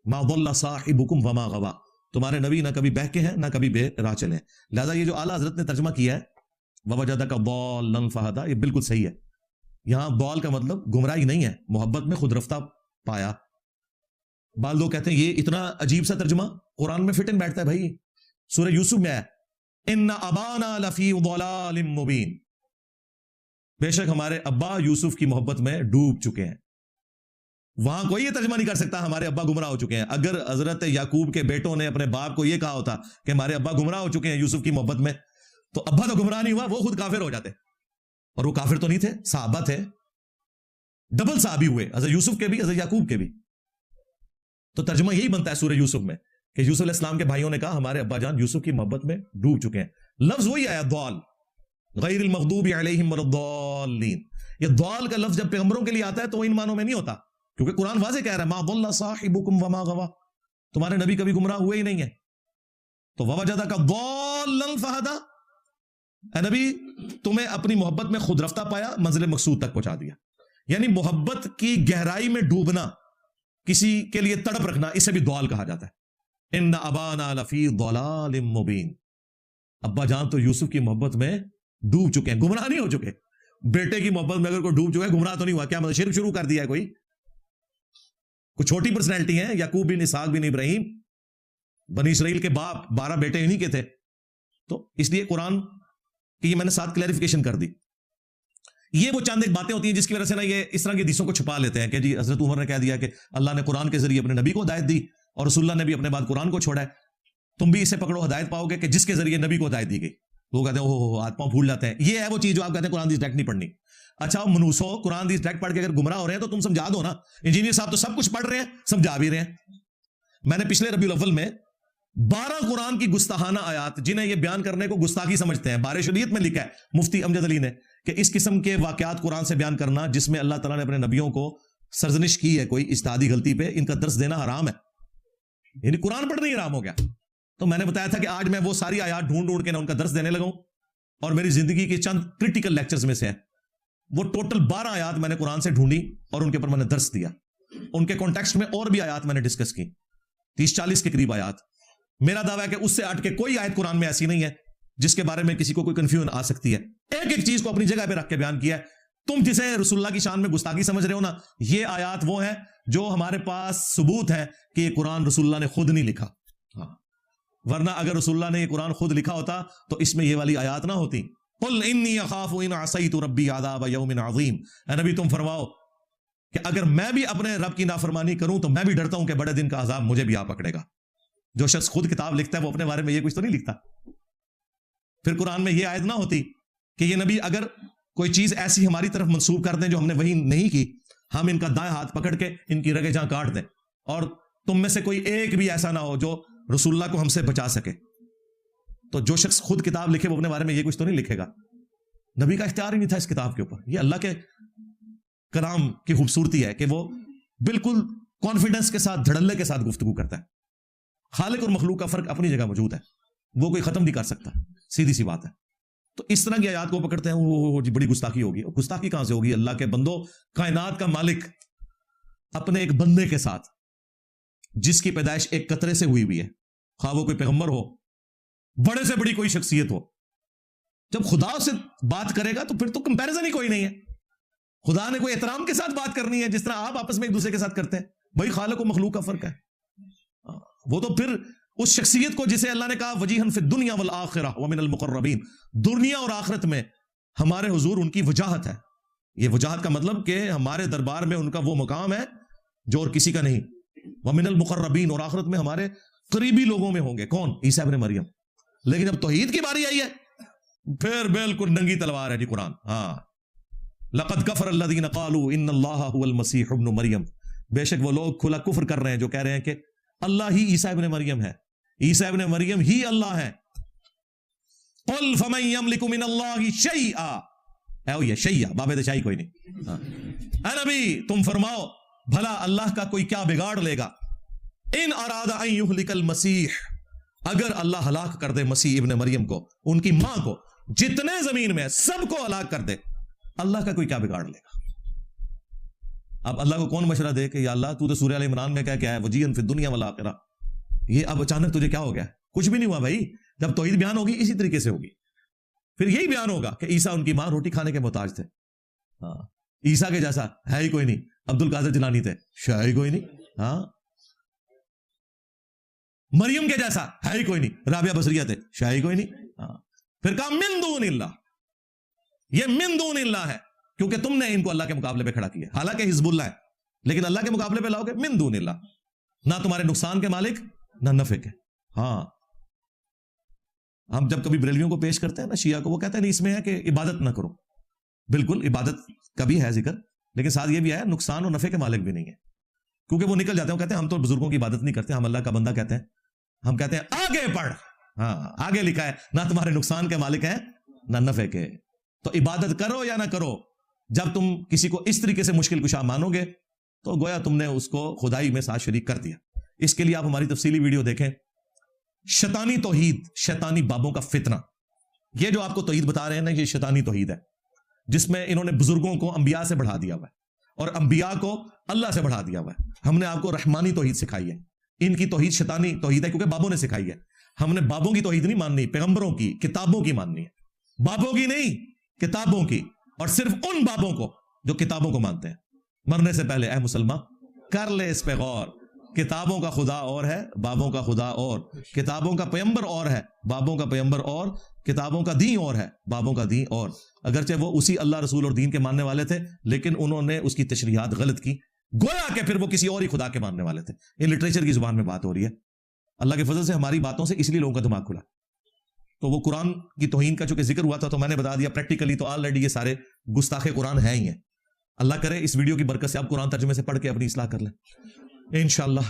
مَا ضَلَّ صَاحِبُكُمْ وَمَا غَوَىٰ، تمہارے نبی نہ کبھی بہکے ہیں نہ کبھی بے راہ چلے ہیں۔ لہذا یہ جو اعلیٰ حضرت نے ترجمہ کیا ہے وَوَجَدَكَ ضَالًّا فَهَدَىٰ، یہ بالکل صحیح ہے۔ یہاں ضال کا مطلب گمراہی نہیں ہے، محبت میں خود رفتہ پایا۔ بعض لوگ کہتے ہیں یہ اتنا عجیب سا ترجمہ قرآن میں فٹ ان بیٹھتا ہے بھائی، سورہ یوسف میں ہے ان ابانا لفی ضلال مبین، بے شک ہمارے ابا یوسف کی محبت میں ڈوب چکے ہیں۔ وہاں کوئی یہ ترجمہ نہیں کر سکتا ہمارے ابا گمراہ ہو چکے ہیں۔ اگر حضرت یعقوب کے بیٹوں نے اپنے باپ کو یہ کہا ہوتا کہ ہمارے ابا گمراہ ہو چکے ہیں یوسف کی محبت میں، تو ابا تو گمراہ نہیں ہوا، وہ خود کافر ہو جاتے، اور وہ کافر تو نہیں تھے، صحابہ تھے، ڈبل صحابی ہوئے، حضرت یوسف کے بھی حضرت یعقوب کے بھی۔ تو ترجمہ یہی بنتا ہے سورہ یوسف میں کہ یوسف علیہ السلام کے بھائیوں نے کہا ہمارے ابا جان یوسف کی محبت میں ڈوب چکے ہیں۔ لفظ وہی آیا ضال، غیر المغضوب علیہم ولا الضالین۔ یہ ضال کا لفظ جب پیغمبروں کے لیے آتا ہے تو وہ ان معنوں میں نہیں ہوتا، کیونکہ قرآن واضح کہہ رہا ہے ما ضل صاحبکم وما غوا، تمہارے نبی کبھی گمراہ ہوئے ہی نہیں ہے۔ تو ووجدک ضالا فہدی، اے نبی تمہیں اپنی محبت میں خود رفتہ پایا، منزل مقصود تک پہنچا دیا۔ یعنی محبت کی گہرائی میں ڈوبنا، کسی کے لیے تڑپ رکھنا، اسے بھی ضال کہا جاتا ہے۔ ان ابانا لفی ضلال مبین، ابا جان تو یوسف کی محبت میں ڈوب چکے ہیں، گمراہ نہیں ہو چکے۔ بیٹے کی محبت میں اگر کوئی ڈوب چکا ہے گمراہ تو نہیں ہوا، کیا مطلب شرک شروع کر دیا ہے کوئی چھوٹی پرسنالٹی ہے، یعقوب بن اسحاق بن ابراہیم، بنی اسرائیل کے باپ، 12 بیٹے انہی کے تھے۔ تو اس لیے قرآن کی یہ میں نے ساتھ کلیریفیکیشن کر دی۔ یہ وہ چند ایک باتیں ہوتی ہیں جس کی وجہ سے نا یہ اس طرح کی حدیثوں کو چھپا لیتے ہیں کہ جی حضرت عمر نے کہہ دیا کہ اللہ نے قرآن کے ذریعے اپنے نبی کو ہدایت دی اور رسول اللہ نے بھی اپنے بعد قرآن کو چھوڑا ہے، تم بھی اسے پکڑو ہدایت پاؤ گے کہ جس کے ذریعے نبی کو ہدایت دی گئی۔ وہ کہتے ہیں اوہ ہاتھ پاؤں پھول جاتے ہیں۔ یہ ہے وہ چیز جو آپ کہتے ہیں قرآن حدیث ڈائریکٹ نہیں پڑھنی۔ اچھا منوسو، قرآن حدیث ڈائریکٹ پڑھ کے اگر گمراہ ہو رہے ہیں تو تم سمجھا دو نا، انجینئر صاحب تو سب کچھ پڑھ رہے ہیں سمجھا بھی رہے ہیں۔ میں نے پچھلے ربیع الاول میں 12 قرآن کی گستاخانہ آیات جنہیں یہ بیان کرنے کو گستاخی سمجھتے ہیں، بار شریعت میں لکھا ہے مفتی امجد علی نے کہ اس قسم کے واقعات قرآن سے بیان کرنا جس میں اللہ تعالیٰ نے اپنے نبیوں کو سرزنش کی ہے کوئی اجتہادی غلطی پہ، ان کا درس دینا حرام ہے، یعنی قرآن پڑھنا ہی حرام ہو گیا۔ تو میں نے بتایا تھا کہ آج میں وہ ساری آیات ڈھونڈ ڈھونڈ کے نا ان کا درس دینے لگا ہوں، اور میری زندگی کے چند کرٹیکل لیکچرز میں سے ہیں وہ ٹوٹل 12 آیات میں نے قرآن سے ڈھونڈی اور ان کے اوپر میں نے درس دیا۔ ان کے کانٹیکسٹ میں اور بھی آیات میں نے ڈسکس کی، 30-40 کے قریب آیات۔ میرا دعویٰ ہے کہ اس سے ہٹ کے کوئی آیت قرآن میں ایسی نہیں ہے جس کے بارے میں کسی کو کوئی کنفیوژن آ سکتی ہے۔ ایک ایک چیز کو اپنی جگہ پہ رکھ کے بیان کیا ہے۔ تم جسے رسول اللہ کی شان میں گستاخی سمجھ رہے ہو نا، یہ آیات وہ ہیں جو ہمارے پاس ثبوت ہے کہ یہ قرآن رسول اللہ نے خود نہیں لکھا، ورنہ اگر رسول اللہ نے یہ قرآن خود لکھا ہوتا تو اس میں یہ والی آیات نہ ہوتی۔ قل انی اخاف ان عصیت ربی عذاب یوم عظیم، اے نبی تم فرماؤ کہ اگر میں بھی اپنے رب کی نافرمانی کروں تو میں بھی ڈرتا ہوں کہ بڑے دن کا عذاب مجھے بھی آ پکڑے گا۔ جو شخص خود کتاب لکھتا ہے وہ اپنے بارے میں یہ کچھ تو نہیں لکھتا۔ پھر قرآن میں یہ آیت نہ ہوتی کہ یہ نبی اگر کوئی چیز ایسی ہماری طرف منسوب کر دیں جو ہم نے وہی نہیں کی، ہم ان کا دائیں ہاتھ پکڑ کے ان کی رگیں جہاں کاٹ دیں، اور تم میں سے کوئی ایک بھی ایسا نہ ہو جو رسول اللہ کو ہم سے بچا سکے۔ تو جو شخص خود کتاب لکھے وہ اپنے بارے میں یہ کچھ تو نہیں لکھے گا۔ نبی کا اختیار ہی نہیں تھا اس کتاب کے اوپر۔ یہ اللہ کے کلام کی خوبصورتی ہے کہ وہ بالکل کانفیڈنس کے ساتھ، دھڑلے کے ساتھ گفتگو کرتا ہے۔ خالق اور مخلوق کا فرق اپنی جگہ موجود ہے، وہ کوئی ختم نہیں کر سکتا، سیدھی سی بات ہے۔ تو اس طرح کی آیات کو پکڑتے ہیں وہ جی بڑی گستاخی ہوگی۔ اور گستاخی کہاں سے ہوگی؟ اللہ کے بندوں، کائنات کا مالک اپنے ایک بندے کے ساتھ جس کی پیدائش ایک قطرے سے ہوئی ہے، خواہ وہ کوئی پیغمبر ہو، بڑے سے بڑی کوئی شخصیت ہو، جب خدا سے بات کرے گا تو پھر تو کمپیریزن ہی کوئی نہیں ہے۔ خدا نے کوئی احترام کے ساتھ بات کرنی ہے جس طرح آپ آپس میں ایک دوسرے کے ساتھ کرتے ہیں، بھائی خالق و مخلوق کا فرق ہے۔ وہ تو پھر اس شخصیت کو جسے اللہ نے کہا وجیہن فی الدنیا والآخرہ ومن المقربین، دنیا اور آخرت میں ہمارے حضور ان کی وجاہت ہے۔ یہ وجاہت کا مطلب کہ ہمارے دربار میں ان کا وہ مقام ہے جو اور کسی کا نہیں۔ ومن المقربین، اور آخرت میں ہمارے قریبی لوگوں میں ہوں گے کون؟ عیسیٰ ابن مریم۔ لیکن جب توحید کی باری آئی ہے پھر بالکل ننگی تلوار ہے جی قرآن. ہاں لقد کفر الذین قالوا ان اللہ هو المسیح ابن مریم، بے شک وہ لوگ کھلا کفر کر رہے ہیں جو کہہ رہے ہیں کہ اللہ ہی عیسیٰ ابن مریم ہے، عیسیٰ ابن مریم ہی اللہ ہے. قل فمن یملک من اللہ شیئا، یہ شیئا بابے دے شاہی کوئی نہیں. اے نبی تم فرماؤ بھلا اللہ کا کوئی کیا بگاڑ لے گا. ان اراد ان یہلک المسیح، اگر اللہ ہلاک کر دے مسیح ابن مریم کو، ان کی ماں کو، جتنے زمین میں سب کو ہلاک کر دے، اللہ کا کوئی کیا بگاڑ لے گا. اب اللہ کو کون مشورہ دے کہ یا اللہ تو سورہ ال عمران میں کیا کیا ہے وجیہا فی الدنیا والآخرہ، یہ اب اچانک تجھے کیا ہو گیا؟ کچھ بھی نہیں ہوا بھائی. جب توحید بیان ہوگی اسی طریقے سے ہوگی. پھر یہی بیان ہوگا کہ عیسیٰ ان کی ماں روٹی کھانے کے محتاج تھے. ہاں عیسیٰ کے جیسا ہے ہی کوئی نہیں. عبد القادر جیلانی تھے، ہے ہی کوئی نہیں. ہاں مریم کے جیسا ہے ہی کوئی نہیں. رابعہ بصریہ تھے، ہے ہی کوئی نہیں. ہاں پھر کہا من دون اللہ، یہ من دون اللہ ہے کیونکہ تم نے ان کو اللہ کے مقابلے پہ کھڑا کیا. حالانکہ حزب اللہ ہے لیکن اللہ کے مقابلے پہ لاؤ گے من دون اللہ، نہ تمہارے نقصان کے مالک نہ نفع کے. ہاں ہم جب کبھی بریلویوں کو پیش کرتے ہیں نا شیعہ کو، وہ کہتے ہیں نہیں اس میں ہے کہ عبادت نہ کرو. بالکل عبادت کا بھی ہے ذکر، لیکن ساتھ یہ بھی ہے نقصان اور نفع کے مالک بھی نہیں ہے. کیونکہ وہ نکل جاتے ہیں، وہ کہتے ہیں ہم تو بزرگوں کی عبادت نہیں کرتے، ہم اللہ کا بندہ کہتے ہیں. ہم کہتے ہیں آگے پڑھ، ہاں آگے لکھا ہے نہ تمہارے نقصان کے مالک ہیں نہ نفع کے. تو عبادت کرو یا نہ کرو، جب تم کسی کو اس طریقے سے مشکل کشا مانو گے تو گویا تم نے اس کو خدائی میں ساتھ شریک کر دیا. اس کے لیے آپ ہماری تفصیلی ویڈیو دیکھیں. شیطانی توحید، شیطانی بابوں کا فتنہ، یہ جو آپ کو توحید بتا رہے ہیں نا، یہ شیطانی توحید ہے جس میں انہوں نے بزرگوں کو انبیاء سے بڑھا دیا ہوا ہے اور انبیاء کو اللہ سے بڑھا دیا ہوا ہے. ہم نے آپ کو رحمانی توحید سکھائی ہے، ان کی توحید شیطانی توحید ہے کیونکہ بابوں نے سکھائی ہے. ہم نے بابوں کی توحید نہیں ماننی، پیغمبروں کی کتابوں کی ماننی ہے. بابوں کی نہیں، کتابوں کی، اور صرف ان بابوں کو جو کتابوں کو مانتے ہیں. مرنے سے پہلے اے مسلمان کر لے اس پہ غور. کتابوں کا خدا اور ہے، بابوں کا خدا اور. کتابوں کا پیغمبر اور ہے، بابوں کا پیغمبر اور. کتابوں کا دین اور ہے، بابوں کا دین اور. اگرچہ وہ اسی اللہ رسول اور دین کے ماننے والے تھے لیکن انہوں نے اس کی تشریحات غلط کی، گویا کہ پھر وہ کسی اور ہی خدا کے ماننے والے تھے. یہ لٹریچر کی زبان میں بات ہو رہی ہے. اللہ کے فضل سے ہماری باتوں سے اس لیے لوگوں کا دماغ کھلا. تو وہ قرآن کی توہین کا چونکہ ذکر ہوا تھا تو میں نے بتا دیا پریکٹیکلی، تو آلریڈی یہ سارے گستاخ قرآن ہیں ہی ہیں. اللہ کرے اس ویڈیو کی برکت سے آپ قرآن ترجمے سے پڑھ کے اپنی اصلاح کر لیں انشاءاللہ.